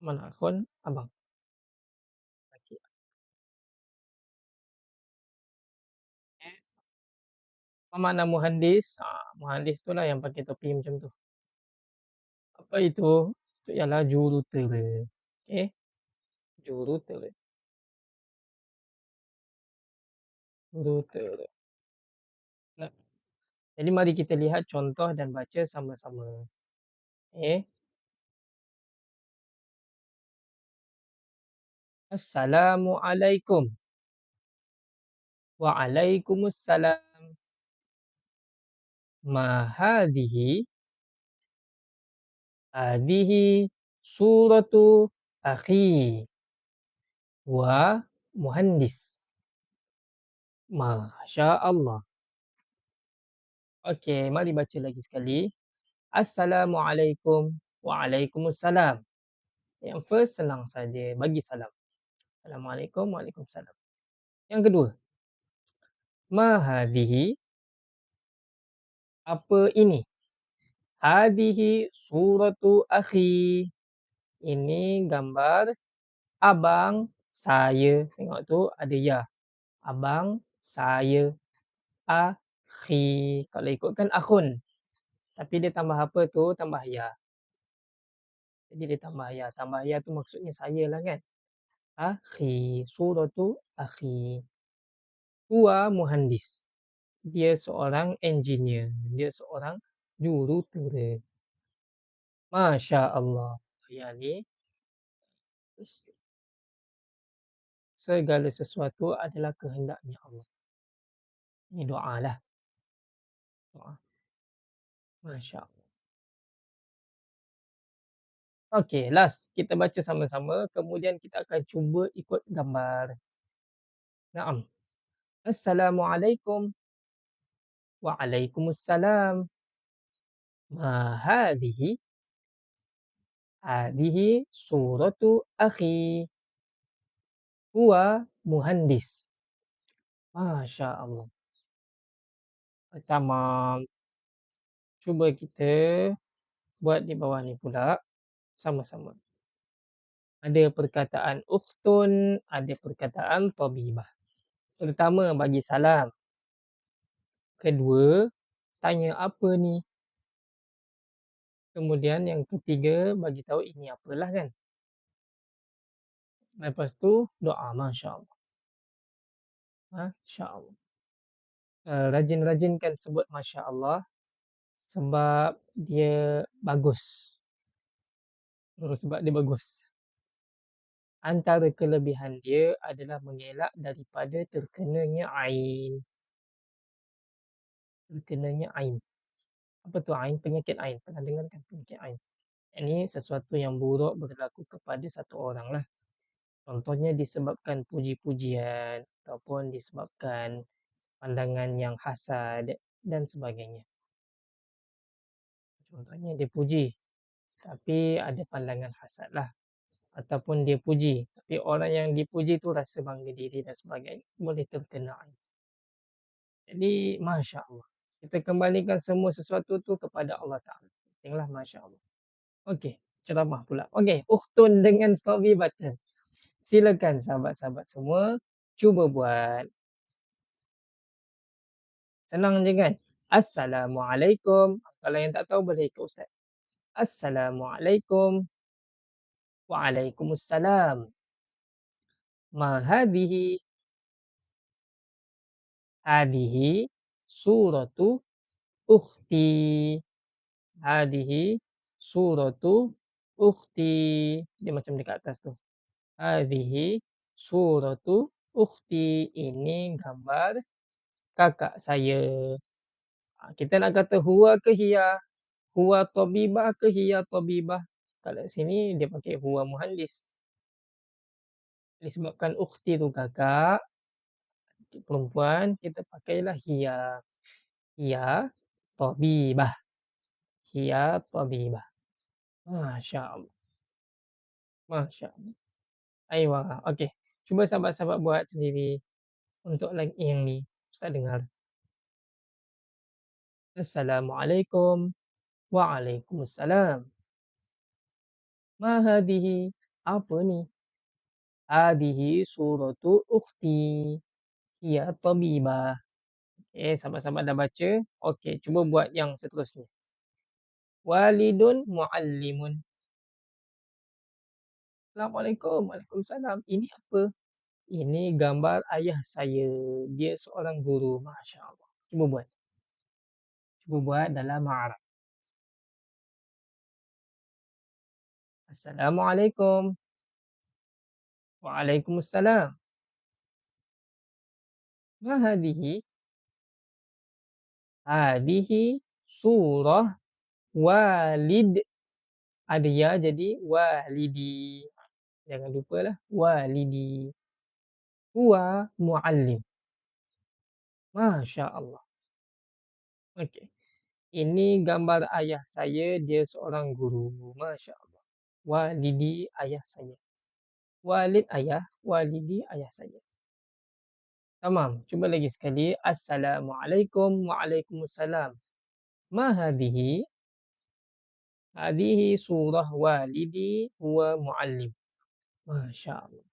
Mana akhun? Abang. Okey. Apa makna muhandis? Muhandis tu lah yang pakai topi macam tu. Apa itu? Itu ialah jurutera. Okey. Jurutera. Jurutera. Nah, jadi mari kita lihat contoh dan baca sama-sama. Okey. Assalamualaikum. Waalaikumsalam. Ma hadhihi? Hadhihi suratu akhi wa muhandis. Masya Allah. Okey, mari baca lagi sekali. Assalamualaikum. Waalaikumsalam. Yang first senang saja, bagi salam. Assalamualaikum, waalaikumsalam. Yang kedua, ma hadhihi? Apa ini? Hadhihi suratu akhi. Ini gambar abang saya. Tengok tu ada ya. Abang saya. Akhi. Kalau ikutkan akhun. Tapi dia tambah apa tu? Tambah ya. Jadi dia tambah ya. Tambah ya tu maksudnya saya lah kan. Akhi. Suratu akhi. Huwa muhandis. Dia seorang engineer. Dia seorang jurutera. Masya Allah. Yani segala sesuatu adalah kehendaknya Allah. Ini doa lah. Doa. Masya Allah. Okey, last. Kita baca sama-sama. Kemudian kita akan cuba ikut gambar. Naam. Assalamualaikum. Waalaikumsalam. Ma hadhihi? Hadhihi suratu akhi. Huwa muhandis. Masya Allah. Tamam. Cuba kita buat di bawah ni pula. sama-sama. Ada perkataan ukhtun, ada perkataan tabibah. Pertama bagi salam, kedua tanya apa ni, kemudian yang ketiga bagi tahu ini apalah kan. Lepas tu doa masya-Allah. Masya-Allah. Rajin-rajinkan sebut masya-Allah sebab dia bagus. Sebab dia bagus. Antara kelebihan dia adalah mengelak daripada terkenanya ain. Terkenanya ain. Apa tu ain? Penyakit ain. Pernah dengar kan penyakit ain? Ini sesuatu yang buruk berlaku kepada satu orang lah. Contohnya disebabkan puji-pujian ataupun disebabkan pandangan yang hasad dan sebagainya. Contohnya dia puji tapi ada pandangan hasad lah. Ataupun dia puji tapi orang yang dipuji tu rasa bangga diri dan sebagainya. Boleh terkena ain. Jadi Masya Allah. Kita kembalikan semua sesuatu tu kepada Allah Ta'ala. Pentinglah Masya Allah. Okey, ceramah pula. Okey, ukhtun dengan sabibatan. Silakan sahabat-sahabat semua cuba buat. Senang je kan? Assalamualaikum. Kalau yang tak tahu boleh ikut ustaz. Assalamualaikum. Waalaikumsalam. Ma hadhihi? Hadhihi suratu ukhti. Hadhihi suratu ukhti. Dia macam dekat atas tu. Hadhihi suratu ukhti. Ini gambar kakak saya. Kita nak kata huwa ke hiya? Huwa tabibah ke hiya tabibah? Kalau sini dia pakai huwa muhandis. Disebabkan ukhti tu kakak, perempuan, kita pakailah hiya. Hiya tabibah. Hiya tabibah. Masya Allah. Masya Allah. Aywa. Okey. Cuba sahabat-sahabat buat sendiri. Untuk lagi yang ni. Ustaz dengar. Assalamualaikum. Waalaikumsalam. Ma hadhihi? Apa ni? Hadhihi suratu ukhti. Hiya tabibah. Sahabat-sahabat dah baca. Okey, cuba buat yang seterusnya. Walidun muallimun. Assalamualaikum. Waalaikumsalam. Ini apa? Ini gambar ayah saya. Dia seorang guru. Masya Allah. Cuba buat. Cuba buat dalam Arab. Assalamualaikum. Waalaikumsalam. Ma hadhihi? Hadhihi surah walid. Ada ya jadi walidi. Jangan lupalah walidi. Huwa muallim. Masya Allah. Okey. Ini gambar ayah saya, dia seorang guru. Masya Allah. Walidi ayah saya. Walid ayah, walidi ayah saya. Tamam. Cuba lagi sekali. Assalamualaikum. Waalaikumsalam. Ma hadhihi? Hadhihi surah walidi huwa muallim. Masya Allah.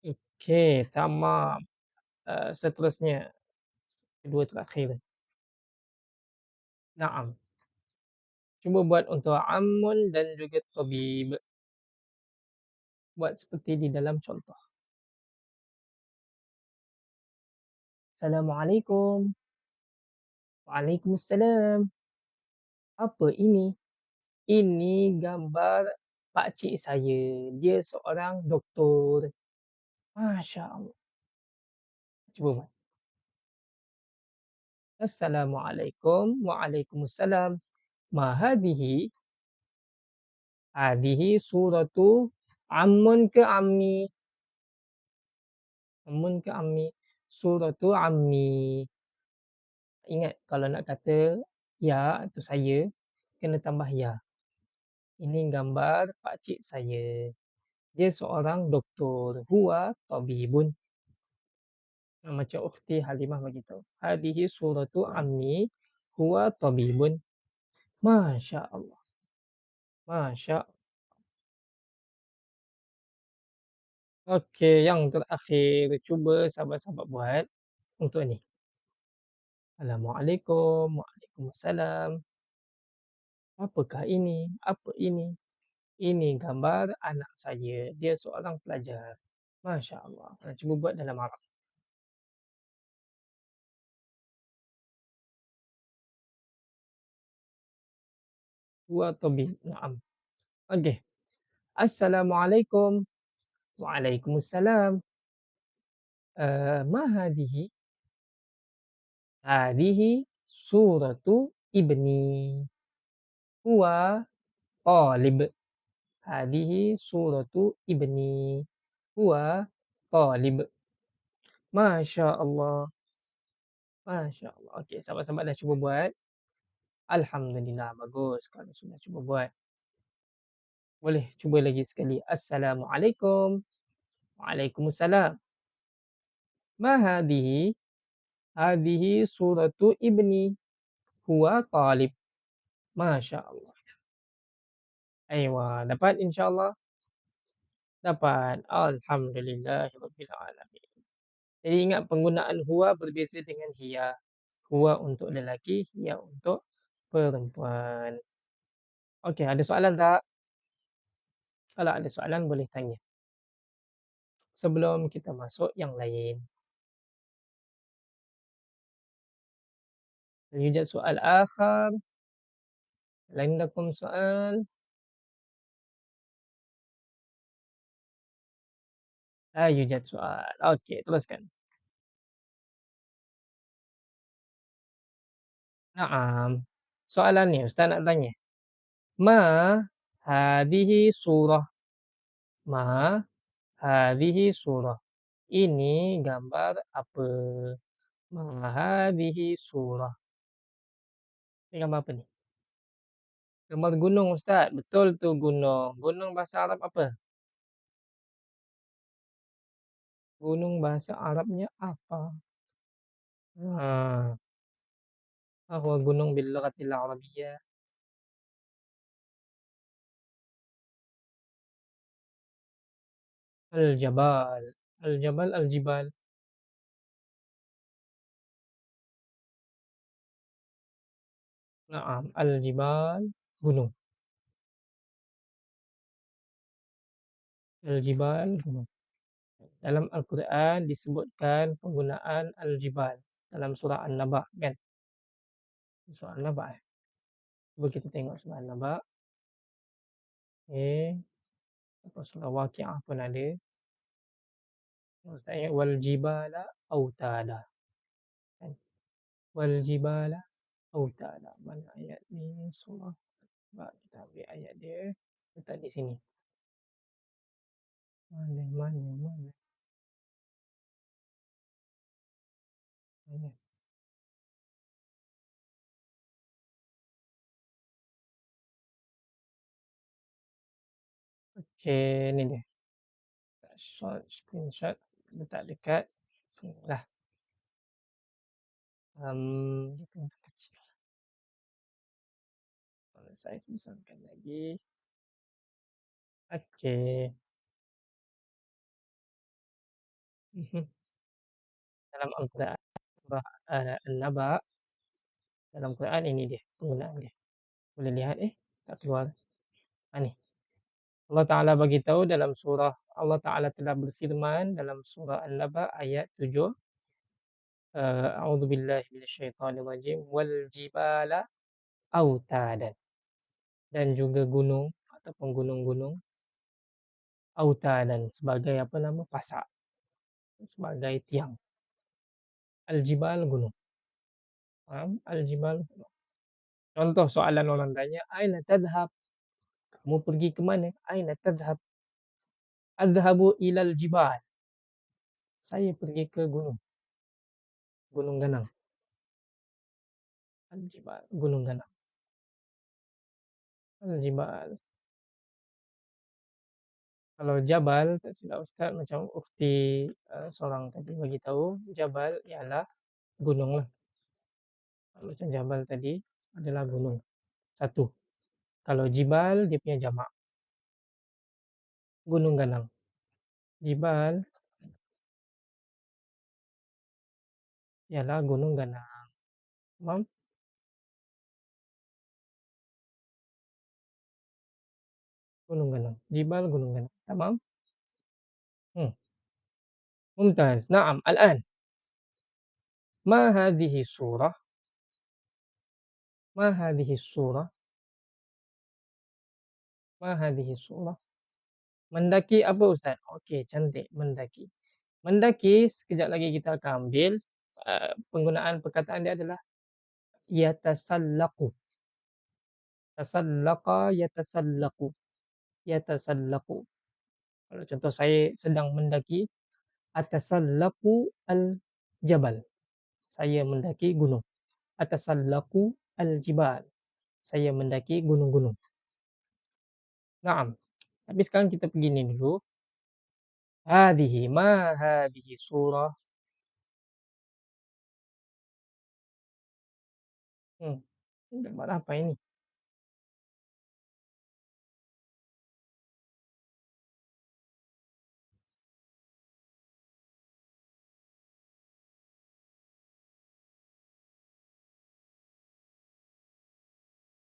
Okey, tamam. Seterusnya. Kedua terakhir. Naam. Cuba buat untuk amun dan juga tabib. Buat seperti di dalam contoh. Assalamualaikum. Waalaikumsalam. Apa ini? Ini gambar pakcik saya. Dia seorang doktor. Masya Allah. Cuba buat. Assalamualaikum. Waalaikumsalam. Ma hadhihi? Hadhihi suratu ammun ke ammi? Ammun ke ammi? Suratu ammi. Ingat kalau nak kata ya atau saya, kena tambah ya. Ini gambar pakcik saya. Dia seorang doktor. Huwa tabibun. Macam ukhti Halimah begitu. Hadihi suratu ammi. Huwa tabibun. Masya Allah. Masya. Oke, yang terakhir cuba sahabat-sahabat buat untuk ni. Assalamualaikum, waalaikumsalam. Apakah ini? Apa ini? Ini gambar anak saya. Dia seorang pelajar. Masya Allah. Cuba buat dalam Arab. Wa tabi. Naam. Okey. Assalamualaikum. Waalaikumsalam. Ma hadhihi? Hadhihi suratu ibni. Huwa talib. Hadhihi suratu ibni. Huwa talib. Masya Allah. Masya Allah. Okey, sahabat-sahabat dah cuba buat. Alhamdulillah, bagus kalau sudah cuba buat. Boleh cuba lagi sekali. Assalamualaikum. Waalaikumsalam. Ma hadhihi? Hadhihi suratu ibni. Huwa talib. Masya Allah. Aywa, dapat insyaAllah? Dapat. Alhamdulillahirabbil alamin. Jadi ingat penggunaan huwa berbeza dengan hiya. Huwa untuk lelaki, hiya untuk perempuan. Okey, ada soalan tak? Kalau ada soalan boleh tanya. Sebelum kita masuk yang lain. هل يوجد سؤال آخر؟ هل عندكم سؤال؟ لا يوجد سؤال. Okey, teruskan. Naam. Soalan ni ustaz nak tanya. Ma hadhihi surah? Ma hadhihi surah? Ini gambar apa? Ma hadhihi surah? Ini gambar apa ni? Gambar gunung ustaz. Betul tu gunung. Gunung bahasa Arab apa? Gunung bahasa Arabnya apa? Ha. Huwa gunung bil lughatil arabiyyah. Al-jabal. Al-jabal, al-jibal. Naam, al-jibal, gunung. Al-jibal, gunung. Dalam Al-Quran disebutkan penggunaan al-jibal dalam surah An-Naba, kan? Surah An-Naba. Cuba kita tengok surah An-Naba. Okey. Atau surah Waqiah pun ada. Ustaz ingat wal jibala autada. Kan? Wal jibala autada. Mana ayat ni? Surah. Kita ambil ayat dia. Letak di sini. Mana? Mana? Okey, ni dia. Screenshot letak dekat sini lah. Dia kena kecil. Kalau saiz besarkan lagi. Okey. Dalam Al-Quran surah An-Naba, dalam Quran ini dia penggunaan dia. Boleh lihat tak keluar. Ni. Allah Taala bagi tahu dalam surah, Allah Taala telah berfirman dalam surah An-Naba ayat 7. A'udzubillahi minasyaitonirrajim. Wal jibala autadan. Dan juga gunung ataupun gunung-gunung autadan sebagai apa nama? Pasak. Sebagai tiang. Al-jibal gunung. Faham? Al-jibal gunung. Contoh soalan orang tanya, aina tadhhab? Kamu pergi ke mana? Aina tadhhab? Adhabu ilal jibal. Saya pergi ke gunung. Gunung Ganang. Al-jibal, gunung Ganang. Al-jibal. Kalau jabal, tak silap ustaz, macam ukti seorang tadi bagi tahu, jabal ialah gunung lah. Macam jabal tadi adalah gunung. Satu. Kalau jibal dia punya jamak, gunung ganang. Jibal ialah gunung ganang. Faham? Gunung ganang. Jibal gunung ganang. Tamam? Hmm. ممتاز. نعم. الآن ما هذه الصورة؟ ما هذه الصورة؟ ما هذه الصورة؟ Mendaki apa Ustaz? Okey, cantik. Mendaki. Mendaki, sekejap lagi kita akan ambil, penggunaan perkataan dia adalah yatasallaqu. Tasallaqa yatasallaqu. Yatasallaqu. Kalau contoh saya sedang mendaki, atasallaqu al-jabal. Saya mendaki gunung. Atasallaqu al-jibal. Saya mendaki gunung-gunung. Naam. Tapi sekarang kita pergi ni dulu. Hadhihi, ma hadhihi surah? Hmm. Gambar apa ini?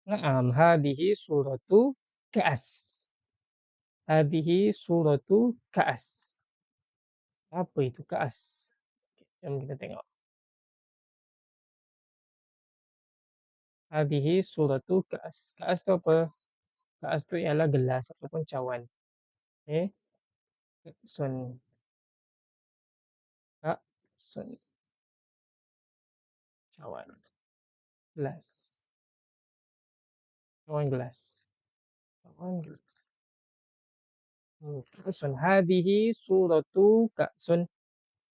Naam, hadhihi suratu Ka'as. Hadhihi suratu Ka'as. Apa itu Ka'as? Jom kita tengok. Hadhihi suratu Ka'as. Ka'as tu apa? Ka'as tu ialah gelas ataupun cawan. Okey. Sun. Ka'sun. Cawan. Gelas. Cawan gelas. Cawan gelas. Ka'sun. Hadhihi suratu Ka'sun.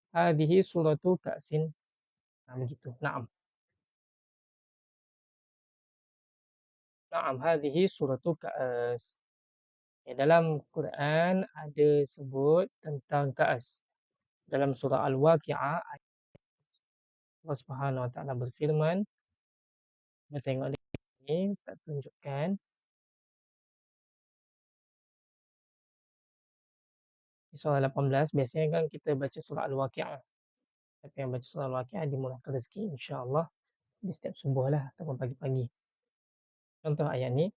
Hadhihi suratu Ka'sin. Nah, begitu. Naam. Naam, hadhihi suratu Ka'as. Ya, dalam Quran ada sebut tentang Ka'as. Dalam surah Al-Waqi'ah, Allah Subhanahu Wa Taala berfirman, kita tengok di sini, Ustaz tunjukkan. Di surah 18, biasanya kan kita baca surah Al-Waqi'ah. Tapi yang baca surah Al-Waqi'ah dimurahkan rezeki, insya-Allah di setiap subuh lah ataupun pagi-pagi. Contoh ayat ni,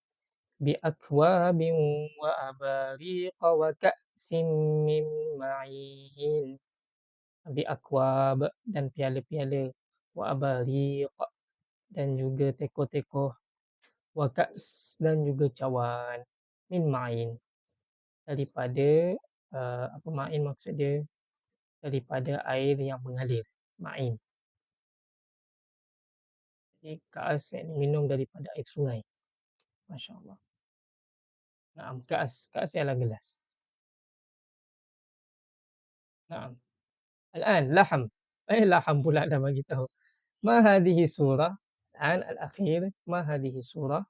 bi akwabin wa abariqa wa ka'sim min ma'in. Bi akwab dan piala-piala, wa abariq dan juga teko-teko, wa ka's dan juga cawan, min ma'in daripada apa ma'in maksud dia? Daripada air yang mengalir, ma'in. Jadi ka's yang minum daripada air sungai. Masya-Allah. Naam, ka's ialah gelas. Naam. Al-an laham. Laham pula dah bagi tahu. Ma hadhihi surah? Al-an al-akhir, ma hadhihi surah?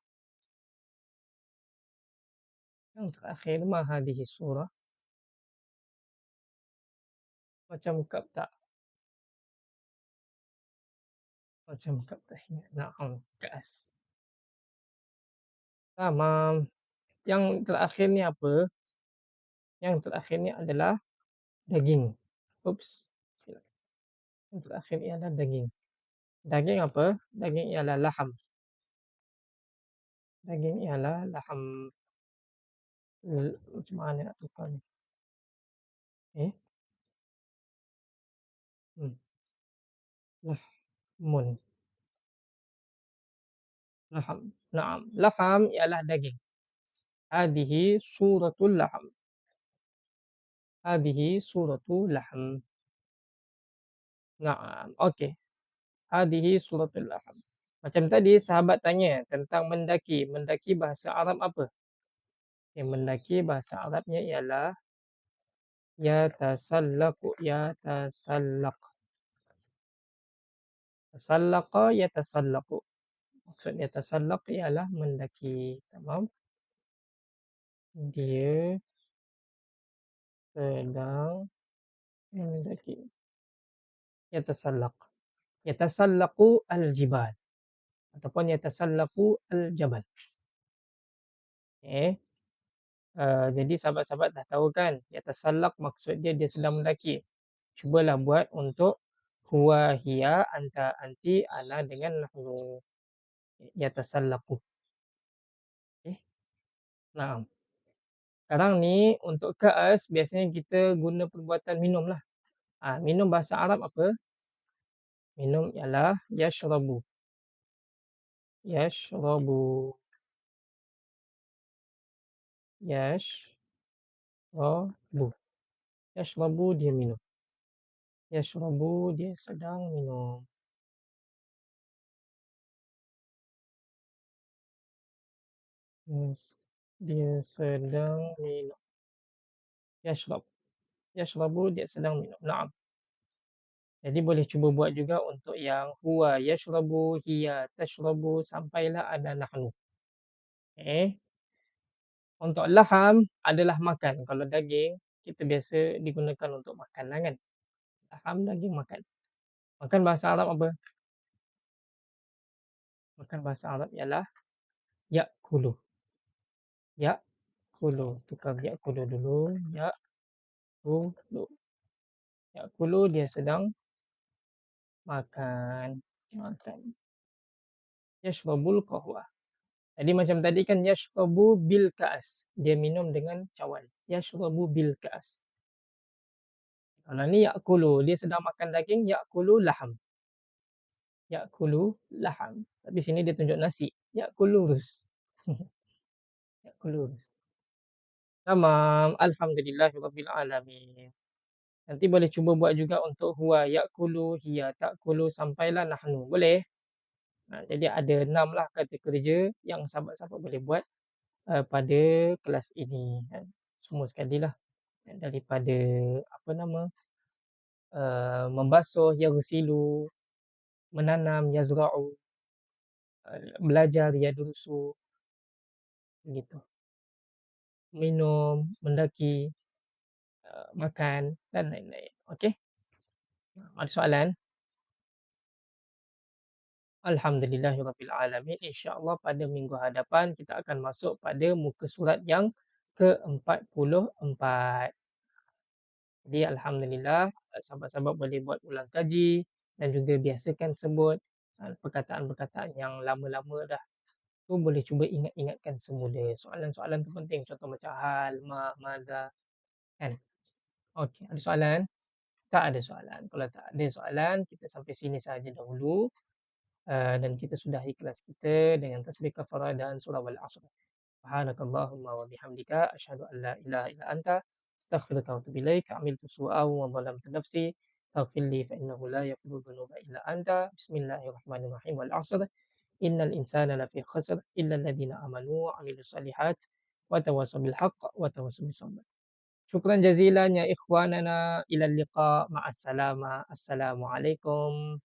Yang terakhir, ma hadhihi surah? Macam kap tak? Macam kap tak ingat. Naam, ka's. Tamam. Yang terakhir ni apa? Yang terakhir ni adalah daging. Oops, silap. Yang terakhir ialah daging. Daging apa? Daging ialah laham. Daging ialah laham. Macam mana nak tukar ni? Eh? Hmm. Lahmun. Laham. Naam. Laham ialah daging. Hadihi suratul laham. Hadihi suratul laham. Naam. Okey. Hadihi suratul laham. Macam tadi sahabat tanya tentang mendaki. Mendaki bahasa Arab apa? Yang mendaki bahasa Arabnya ialah yatasallaqu. Yatasallaq. Tasallaqa yatasallaqu. Maksud yatasallaq ialah mendaki. Tamam. Dia sedang mendaki. Yatasallaq. Yatasallaqu al-jibal ataupun yatasallaqu al-jabal. okey. Jadi sahabat-sahabat dah tahu kan, yatasallaq maksud dia sedang mendaki. Cubalah buat untuk huwa, hiya, anta, anti, ana dengan nahnu. Yatasallaqu. Okey, naam. Sekarang ni untuk ka'as biasanya kita guna perbuatan minum lah. Minum bahasa Arab apa? Minum ialah yashrabu. Yashrabu. Yashrabu. Yashrabu dia minum. Yashrabu dia sedang minum. Yes. Dia sedang minum. Yashrab. Yashrabu dia sedang minum. Naam. Jadi boleh cuba buat juga untuk yang huwa yashrabu, hiya tashrabu sampailah ada nahnu. Okey. Untuk laham adalah makan. Kalau daging kita biasa digunakan untuk makan lah kan. Laham daging makan. Makan bahasa Arab apa? Makan bahasa Arab ialah ya'kulu. Ya'kulu. Tukar ya'kulu dulu. Ya'kulu. Ya'kulu dia sedang makan. Makan. Yashrabul qahwa. Jadi macam tadi kan yashrabu bil ka'as. Dia minum dengan cawan. Yashrabu bil ka'as. Kalau ni ya'kulu. Dia sedang makan daging. Ya'kulu laham. Ya'kulu laham. Tapi sini dia tunjuk nasi. Ya'kulu rus. Ya'kulu rus. Tamam. Alhamdulillahirabbil alamin. Nanti boleh cuba buat juga untuk huwa ya'kulu, hiya ta'kulu sampailah nahnu. Boleh? Jadi ada 6 lah kata kerja yang sahabat-sahabat boleh buat pada kelas ini kan. Semua sekalilah. Daripada apa nama? Membasuh yaghsilu, menanam yazra'u, belajar yadrusu, begitu. Minum, mendaki, makan dan lain-lain. Okey? Ada soalan? Alhamdulillahirabbil alamin. InsyaAllah pada minggu hadapan kita akan masuk pada muka surat yang ke-44. Jadi alhamdulillah sahabat-sahabat boleh buat ulang kaji dan juga biasakan sebut perkataan-perkataan yang lama-lama dah. Tu boleh cuba ingat-ingatkan semula. Soalan-soalan tu penting. Contoh macam hal, ma, madza, kan? Okey, ada soalan? Tak ada soalan. Kalau tak ada soalan, kita sampai sini saja dahulu. Dan kita sudahi kelas kita dengan tasbih kafarah dan surah Al-Asr. Subhanakallahumma wa bihamdika asyhadu an la ilaha illa anta astaghfiruka wa atubu ilaik. Amiltu su'aw wa dhalamtu nafsi faghfir li fa innahu la yaghfiru dhunuba illa anta. Bismillahirrahmanirrahim. Wal 'asr. Innal insana lafi khusr illa alladhina amanu wa 'amilus solihat wa tawassaw bil haqq wa tawassaw bis sabr. Syukran jazilan ya ikhwanana. Ila liqa. Ma'as salama. Assalamualaikum.